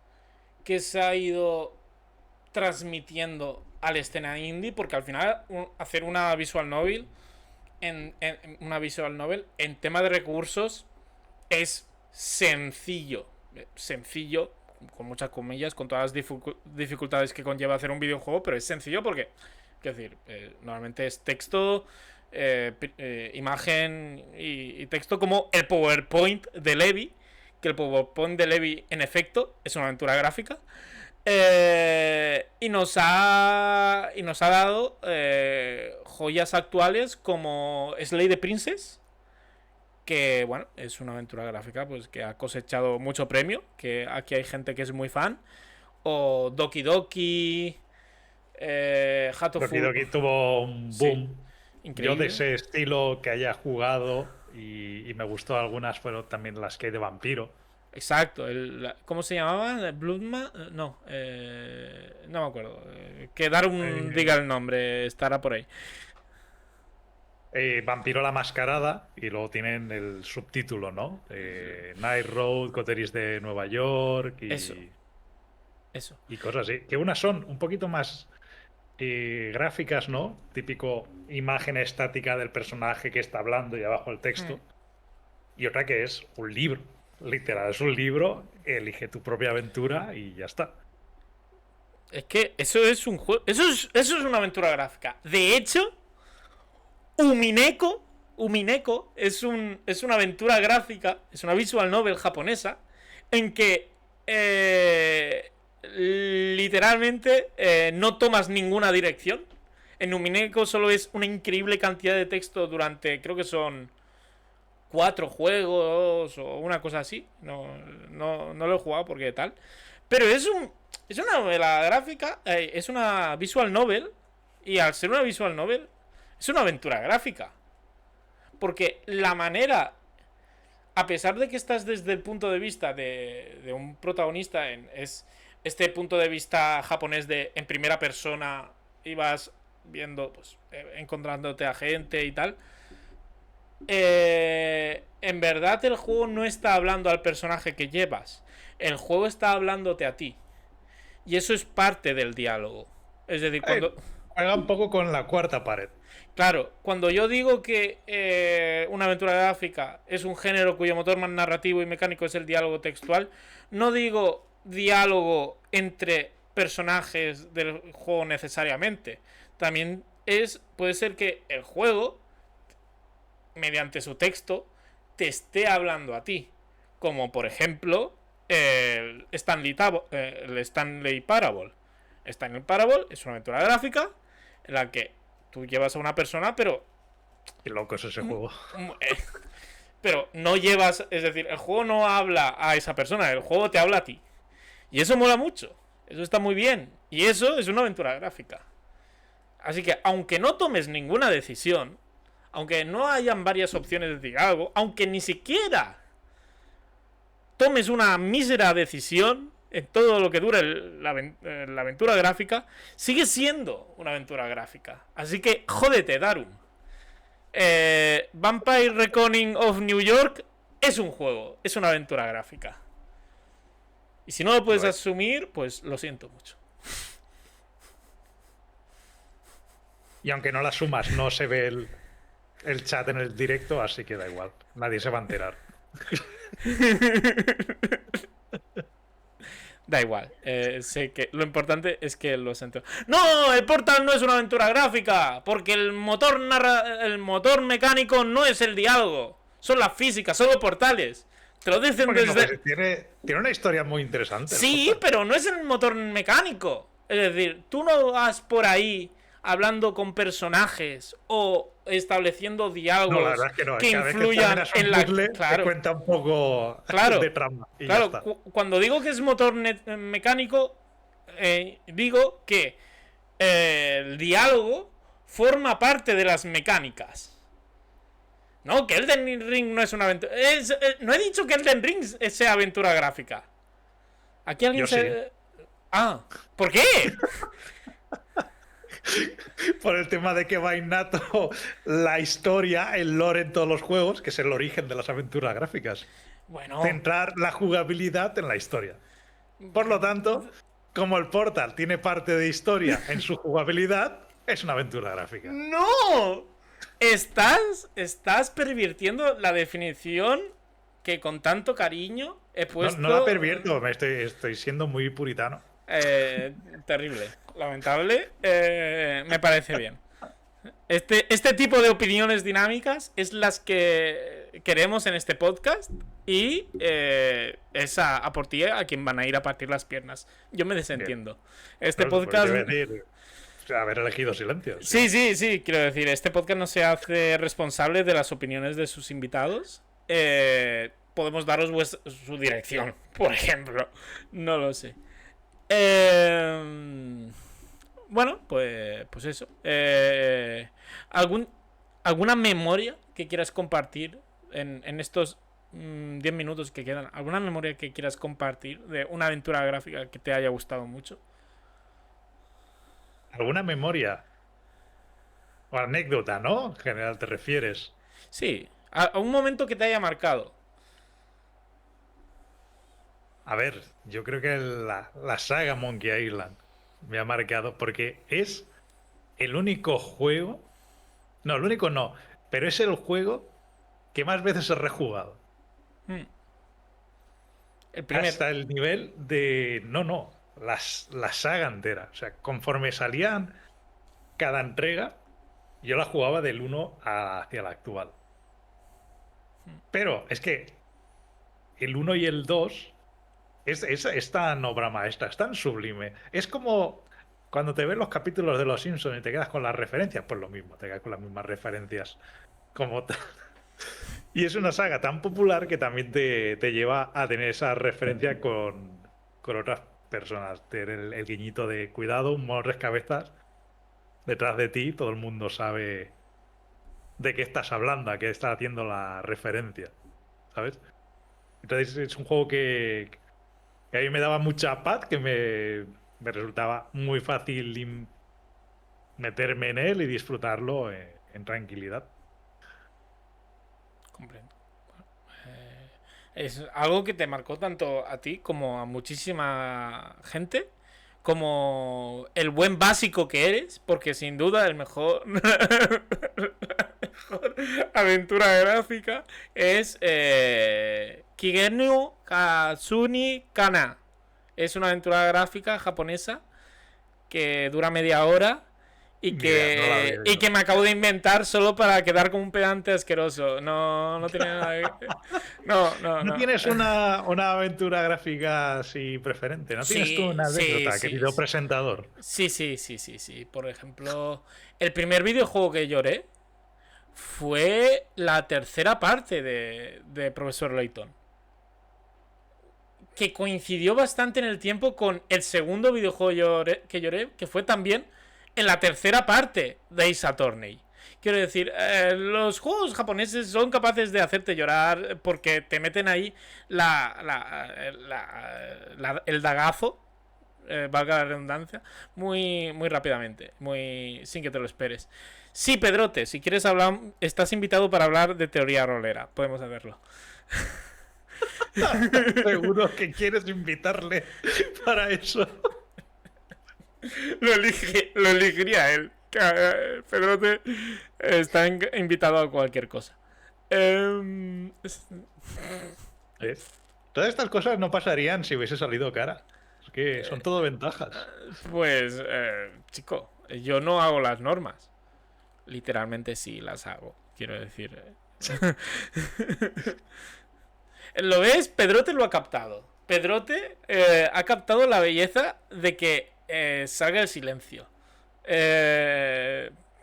que se ha ido transmitiendo a la escena indie, porque al final hacer una visual novel en tema de recursos es sencillo, con muchas comillas, con todas las dificultades que conlleva hacer un videojuego, pero es sencillo porque, quiero decir, normalmente es texto, imagen y texto, como el PowerPoint de Levi, que el PowerPoint de Levi en efecto es una aventura gráfica. Y nos ha dado joyas actuales como Slay the Princess, que bueno, es una aventura gráfica pues que ha cosechado mucho premio, que aquí hay gente que es muy fan, o Doki Doki, Doki Doki tuvo un boom. Sí, increíble. Yo de ese estilo que haya jugado y me gustó algunas, fueron también las que hay de vampiro. Exacto, ¿cómo se llamaba? Bloodman, no me acuerdo. Que Darun diga el nombre, estará por ahí. Vampiro la Mascarada, y luego tienen el subtítulo, ¿no? Night Road, Coteries de Nueva York y Eso. Y cosas así. Que unas son un poquito más gráficas, ¿no? Típico imagen estática del personaje que está hablando y abajo el texto. Y otra que es un libro. Literal, es un libro, elige tu propia aventura y ya está. Es que eso es un juego. Eso es una aventura gráfica. De hecho, Umineko es una aventura gráfica, es una visual novel japonesa, en que literalmente no tomas ninguna dirección. En Umineko solo es una increíble cantidad de texto durante, creo que son 4 juegos o una cosa así. No lo he jugado porque tal. Pero es una novela gráfica, es una visual novel, y al ser una visual novel es una aventura gráfica. Porque la manera, a pesar de que estás desde el punto de vista de un protagonista, es este punto de vista japonés de en primera persona, y vas viendo, pues, encontrándote a gente y tal. En verdad el juego no está hablando al personaje que llevas. El juego está hablándote a ti. Y eso es parte del diálogo. Es decir, cuando... Juega un poco con la cuarta pared. Claro, cuando yo digo que una aventura gráfica es un género cuyo motor más narrativo y mecánico es el diálogo textual, no digo diálogo entre personajes del juego necesariamente. También puede ser que el juego, mediante su texto, te esté hablando a ti. Como por ejemplo el Stanley Parable. Stanley Parable es una aventura gráfica en la que tú llevas a una persona, pero Qué loco es ese juego. pero no llevas, es decir, el juego no habla a esa persona, el juego te habla a ti. Y eso mola mucho, eso está muy bien. Y eso es una aventura gráfica. Así que, aunque no tomes ninguna decisión, aunque no hayan varias opciones de decir algo, aunque ni siquiera tomes una mísera decisión en todo lo que dure la aventura gráfica, sigue siendo una aventura gráfica. Así que, jódete, Darum. Vampire Reckoning of New York es un juego, es una aventura gráfica. Y si no lo puedes asumir, pues lo siento mucho. Y aunque no la sumas, no se ve el chat en el directo, así que da igual. Nadie se va a enterar. Da igual. Sé que lo importante es que lo siento. ¡No! El Portal no es una aventura gráfica. Porque el motor mecánico no es el diálogo. Son las físicas, son los portales. Te lo dicen Porque no, desde. tiene una historia muy interesante. Sí, pero no es el motor mecánico. Es decir, tú no vas por ahí hablando con personajes o estableciendo diálogos No, la verdad es que no. que Cada influyan vez que en la. puzzle, Claro. te cuenta un poco Claro, de trama. Y claro, ya está. cuando digo que es motor mecánico, digo que el diálogo forma parte de las mecánicas. No, que Elden Ring no es una aventura. No he dicho que Elden Ring sea aventura gráfica. Aquí alguien Yo se. Ah, ¿por qué? Por el tema de que va innato la historia, el lore en todos los juegos, que es el origen de las aventuras gráficas. Bueno, Centrar la jugabilidad en la historia. Por lo tanto, como el Portal tiene parte de historia en su jugabilidad, es una aventura gráfica. ¡no! Estás pervirtiendo la definición que con tanto cariño he puesto. No la pervierto, estoy siendo muy puritano. Terrible, lamentable. Me parece bien. Este tipo de opiniones dinámicas es las que queremos en este podcast. Y es a por ti a quien van a ir a partir las piernas. Yo me desentiendo. Este podcast. Haber elegido silencio. Sí, quiero decir, este podcast no se hace responsable de las opiniones de sus invitados. Podemos daros su dirección, por ejemplo. No lo sé. Bueno, pues eso. ¿Alguna memoria que quieras compartir en estos 10 minutos que quedan? ¿Alguna memoria que quieras compartir de una aventura gráfica que te haya gustado mucho? ¿Alguna memoria? O anécdota, ¿no? En general te refieres. Sí, a un momento que te haya marcado. A ver, yo creo que la saga Monkey Island me ha marcado porque es el único juego. No, el único no, pero es el juego que más veces he rejugado. El primer. Hasta el nivel de. No, la saga entera. O sea, conforme salían cada entrega, yo la jugaba del 1 hacia la actual. Pero es que el 1 y el 2 es tan obra maestra, es tan sublime. Es como cuando te ves los capítulos de Los Simpsons y te quedas con las referencias, pues lo mismo, te quedas con las mismas referencias como tal. Y es una saga tan popular que también te lleva a tener esa referencia con otras personas. Tener el guiñito de cuidado, un mono cabezas detrás de ti, todo el mundo sabe de qué estás hablando, a qué estás haciendo la referencia, ¿sabes? Entonces es un juego que a mí me daba mucha paz, que me resultaba muy fácil meterme en él y disfrutarlo en tranquilidad. Comprendo. Es algo que te marcó tanto a ti como a muchísima gente, como el buen básico que eres, porque sin duda el mejor, la mejor aventura gráfica es Kigenu Katsuni Kana. Es una aventura gráfica japonesa que dura media hora Y Mira, no la había y oído. que me acabo de inventar solo para quedar como un pedante asqueroso. No, no tiene nada que... No, no, ¿No no. tienes una aventura gráfica así preferente? ¿No tienes tú Sí, una sí, anécdota, sí. querido presentador? Sí, sí, sí, sí, sí. Por ejemplo, el primer videojuego que lloré fue la tercera parte de Profesor Layton. Que coincidió bastante en el tiempo con el segundo videojuego que lloré, que fue también en la tercera parte de Ace Attorney. Quiero decir, los juegos japoneses son capaces de hacerte llorar porque te meten ahí el dagazo, valga la redundancia, muy rápidamente, muy sin que te lo esperes. Sí, Pedrote, si quieres hablar, estás invitado para hablar de teoría rolera. Podemos hacerlo. Seguro que quieres invitarle para eso. Lo elegiría él. Pedrote está invitado a cualquier cosa. Em, ¿Eh? Todas estas cosas no pasarían si hubiese salido cara. Es que son todo ventajas. pues, chico, yo no hago las normas. Literalmente sí las hago. Quiero decir. ¿Lo ves? Pedrote lo ha captado. Pedrote ha captado la belleza de que salga el silencio.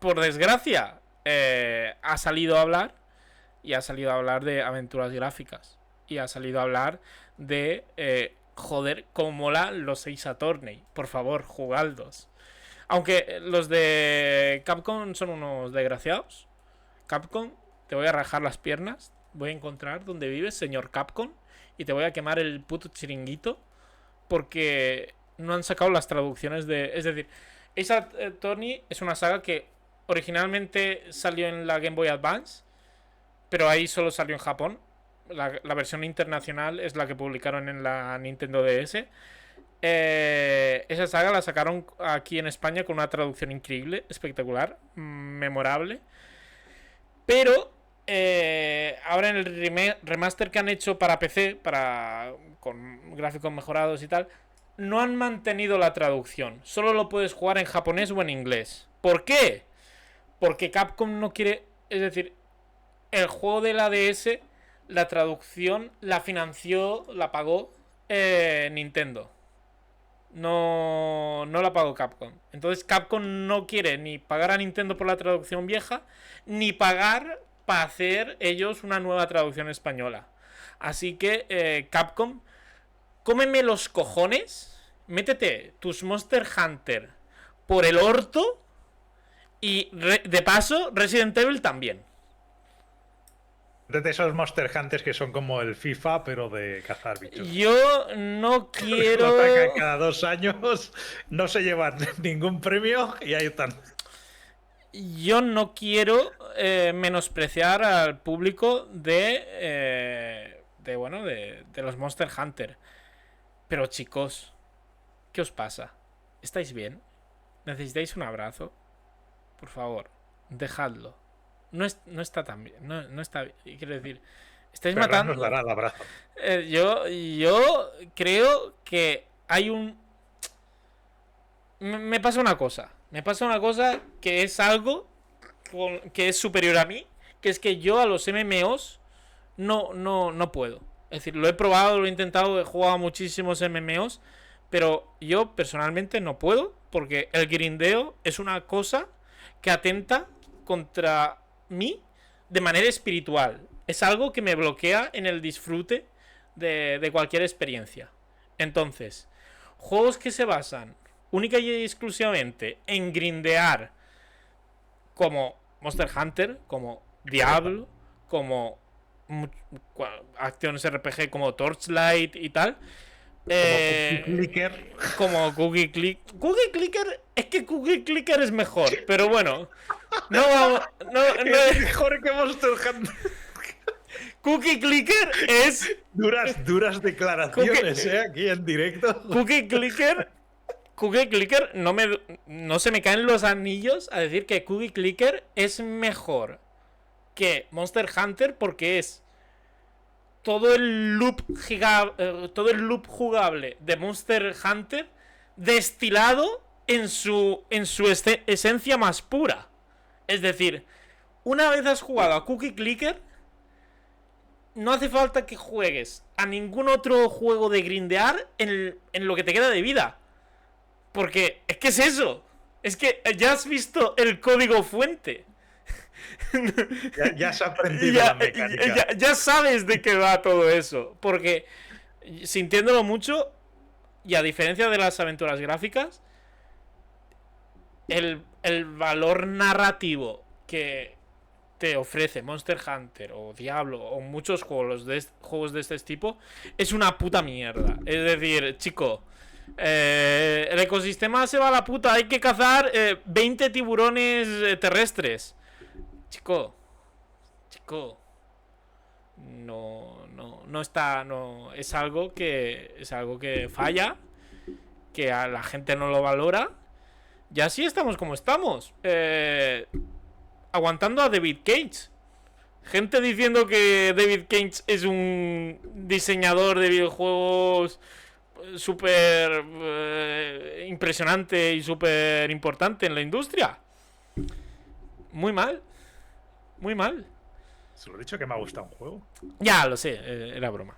Por desgracia, ha salido a hablar. Y ha salido a hablar de aventuras gráficas. Y ha salido a hablar de... joder, cómo mola los Ace Attorney. Por favor, jugadlos. Aunque los de Capcom son unos desgraciados. Capcom, te voy a rajar las piernas. Voy a encontrar donde vives, señor Capcom. Y te voy a quemar el puto chiringuito. Porque no han sacado las traducciones de... Es decir, Ace Attorney es una saga que originalmente salió en la Game Boy Advance. Pero ahí solo salió en Japón. La versión internacional es la que publicaron en la Nintendo DS. Esa saga la sacaron aquí en España con una traducción increíble, espectacular, memorable. Pero ahora en el remaster que han hecho para PC, con gráficos mejorados y tal, no han mantenido la traducción. Solo lo puedes jugar en japonés o en inglés. ¿Por qué? Porque Capcom no quiere... Es decir, el juego de la DS, la traducción la financió, la pagó Nintendo. No la pagó Capcom. Entonces Capcom no quiere ni pagar a Nintendo por la traducción vieja, ni pagar para hacer ellos una nueva traducción española. Así que Capcom, cómeme los cojones, métete tus Monster Hunter por el orto y de paso Resident Evil también. De esos Monster Hunters que son como el FIFA, pero de cazar bichos. Yo no quiero... Lo atacan cada 2 años, no se llevan ningún premio y ahí están. Yo no quiero menospreciar al público de los Monster Hunter. Pero chicos, ¿qué os pasa? ¿Estáis bien? ¿Necesitáis un abrazo? Por favor, dejadlo. No está tan bien. No está bien. Quiero decir, estáis Ferran matando. nos dará el abrazo. Yo creo que hay un... Me pasa una cosa. Me pasa una cosa que es algo que es superior a mí. Que es que yo a los MMOs no puedo. Es decir, lo he probado, lo he intentado, he jugado a muchísimos MMOs. Pero yo personalmente no puedo. Porque el grindeo es una cosa que atenta contra mí de manera espiritual. Es algo que me bloquea en el disfrute de cualquier experiencia. Entonces, juegos que se basan única y exclusivamente en grindear, como Monster Hunter, como Diablo, como acciones RPG como Torchlight y tal. Como Cookie Clicker. Cookie Clicker, es que Cookie Clicker es mejor, pero bueno. No vamos. Es mejor que Monster Hunter. Cookie Clicker es. Duras declaraciones, aquí en directo. Cookie Clicker no se me caen los anillos a decir que Cookie Clicker es mejor que Monster Hunter porque es todo el loop jugable de Monster Hunter destilado en su esencia más pura. Es decir, una vez has jugado a Cookie Clicker, no hace falta que juegues a ningún otro juego de grindear en lo que te queda de vida. Porque es que es eso. Es que ya has visto el código fuente. Ya has aprendido la mecánica. Ya sabes de qué va todo eso. Porque, sintiéndolo mucho, y a diferencia de las aventuras gráficas, el valor narrativo que te ofrece Monster Hunter o Diablo o muchos juegos de este tipo es una puta mierda. Es decir, chico, el ecosistema se va a la puta. Hay que cazar 20 tiburones terrestres. Chico, no está, no es algo que falla, que a la gente no lo valora. Y así estamos como estamos, aguantando a David Cage. Gente diciendo que David Cage es un diseñador de videojuegos súper impresionante y súper importante en la industria. Muy mal. Muy mal. Se lo he dicho que me ha gustado un juego. Ya, lo sé, era broma.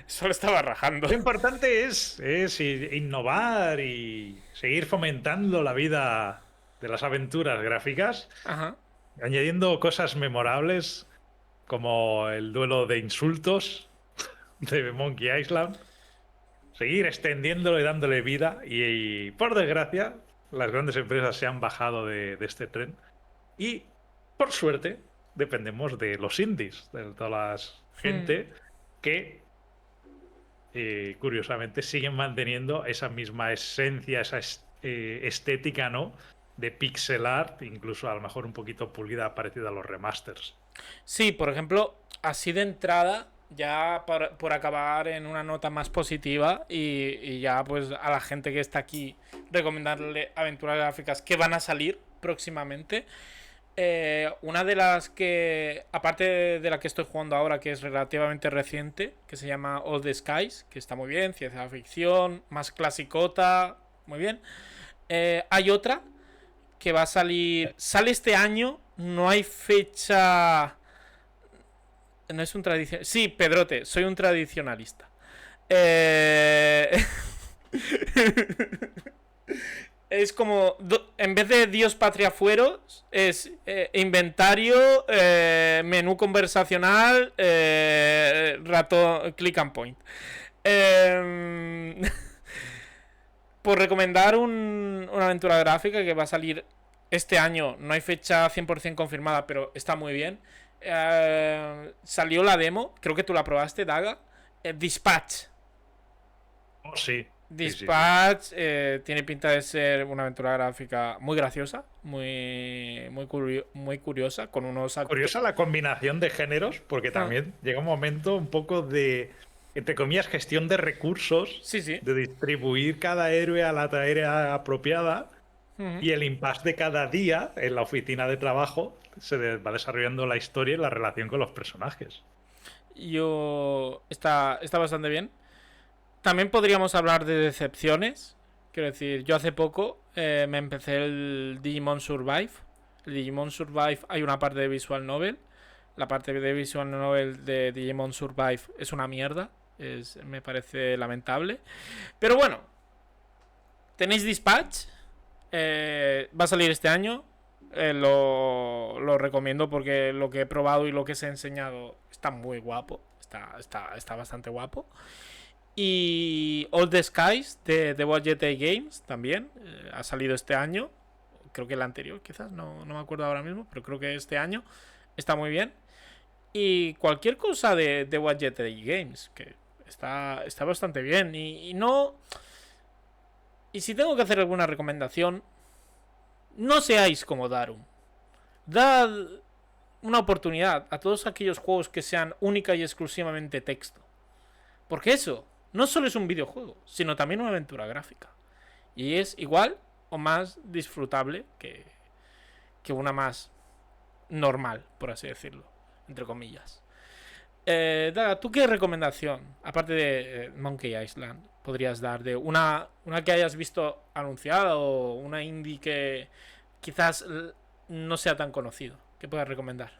Solo estaba rajando. Lo importante es innovar y seguir fomentando la vida de las aventuras gráficas, Ajá. añadiendo cosas memorables como el duelo de insultos de Monkey Island, seguir extendiéndolo y dándole vida y por desgracia las grandes empresas se han bajado de este tren y por suerte dependemos de los indies, de toda la gente que curiosamente siguen manteniendo esa misma esencia, esa estética, ¿no?, de pixel art, incluso a lo mejor un poquito pulida parecida a los remasters. Sí, por ejemplo, así de entrada, ya por acabar en una nota más positiva y ya pues a la gente que está aquí recomendarle aventuras gráficas que van a salir próximamente. Una de las que, aparte de la que estoy jugando ahora, que es relativamente reciente, que se llama All the Skies, que está muy bien, ciencia ficción, más clasicota, muy bien. Hay otra que va a salir, sale este año, no hay fecha. No es un tradicionalista. Sí, Pedrote, soy un tradicionalista. Es como, en vez de Dios, patria, fueros, es inventario, menú conversacional, rato, click and point. Por recomendar una aventura gráfica que va a salir este año, no hay fecha 100% confirmada, pero está muy bien. Salió la demo, creo que tú la probaste, Daga. Dispatch. Oh, sí. Dispatch tiene pinta de ser una aventura gráfica muy graciosa, muy curiosa, con unos curiosa la combinación de géneros, porque también llega un momento un poco de, entre comillas, gestión de recursos, sí. de distribuir cada héroe a la tarea apropiada y el impasse de cada día en la oficina de trabajo se va desarrollando la historia y la relación con los personajes. Está bastante bien. También podríamos hablar de decepciones. Quiero decir, yo hace poco me empecé el Digimon Survive. El Digimon Survive, hay una parte de Visual Novel. La parte de Visual Novel de Digimon Survive es una mierda. Me parece lamentable. Pero bueno, tenéis Dispatch. Va a salir este año. Lo recomiendo porque lo que he probado y lo que se ha enseñado está muy guapo. Está bastante guapo. Y All the Skies de Budget Day Games también ha salido este año. Creo que el anterior, quizás, no me acuerdo ahora mismo, pero creo que este año está muy bien. Y cualquier cosa de Budget Day Games, que está bastante bien. Y si tengo que hacer alguna recomendación, no seáis como Darum. Dad una oportunidad a todos aquellos juegos que sean única y exclusivamente texto. Porque eso no solo es un videojuego, sino también una aventura gráfica. Y es igual o más disfrutable que una más normal, por así decirlo, entre comillas. Daga, ¿tú qué recomendación, aparte de Monkey Island, podrías dar de una que hayas visto anunciada o una indie que quizás no sea tan conocido, que puedas recomendar?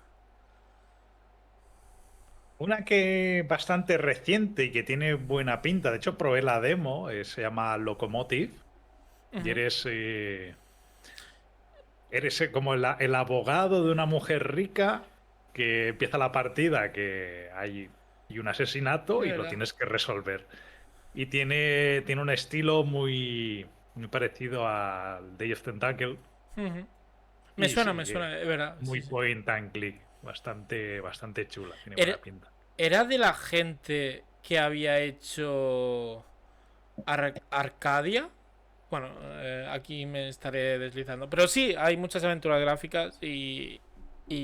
Una que bastante reciente y que tiene buena pinta. De hecho, probé la demo. Se llama Locomotive. Y Ujú. eres como el abogado de una mujer rica que empieza la partida que hay un De asesinato y lo verdad. tienes que resolver. Y tiene un estilo muy parecido al Day of Tentacle. Ujú. Me Y suena, sí, de verdad. muy Sí, sí. point and click. Bastante chula. Tiene Era, buena pinta. era de la gente que había hecho Arcadia. Bueno, aquí me estaré deslizando. Pero sí, hay muchas aventuras gráficas y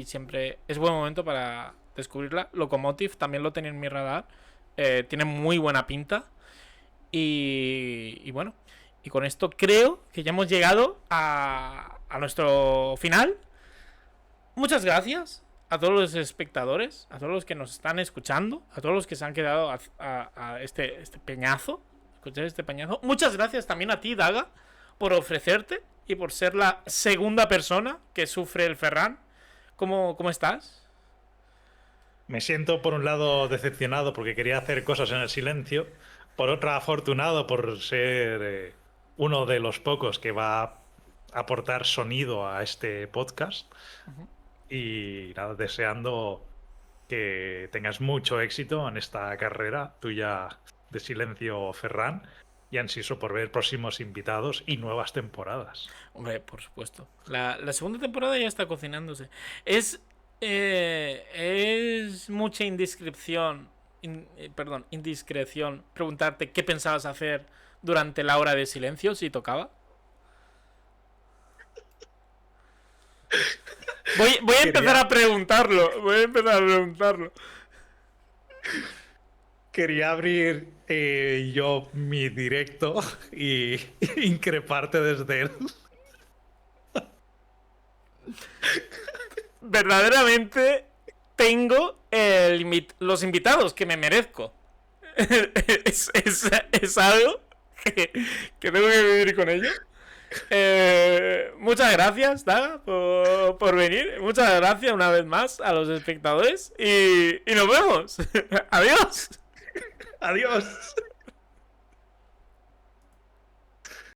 siempre es buen momento para descubrirla. Locomotive también lo tenía en mi radar. Tiene muy buena pinta. Y bueno, y con esto creo que ya hemos llegado a nuestro final. Muchas gracias a todos los espectadores, a todos los que nos están escuchando, a todos los que se han quedado a este peñazo, escuchar este peñazo. Muchas gracias también a ti, Daga, por ofrecerte y por ser la segunda persona que sufre el Ferran. ¿Cómo estás? Me siento por un lado decepcionado porque quería hacer cosas en el silencio, por otra afortunado por ser uno de los pocos que va a aportar sonido a este podcast y nada, deseando que tengas mucho éxito en esta carrera tuya de silencio, Ferran, y ansioso por ver próximos invitados y nuevas temporadas. Hombre, por supuesto. La segunda temporada ya está cocinándose. Es mucha indiscreción preguntarte qué pensabas hacer durante la hora de silencio, si tocaba. Voy a empezar Quería, a preguntarlo. Voy a empezar a preguntarlo. quería abrir yo mi directo y increparte desde él. Verdaderamente tengo los invitados que me merezco. Es algo que, que tengo que vivir con ello. Muchas gracias, Daga, por venir. Muchas gracias una vez más a los espectadores. Y nos vemos. Adiós. Adiós.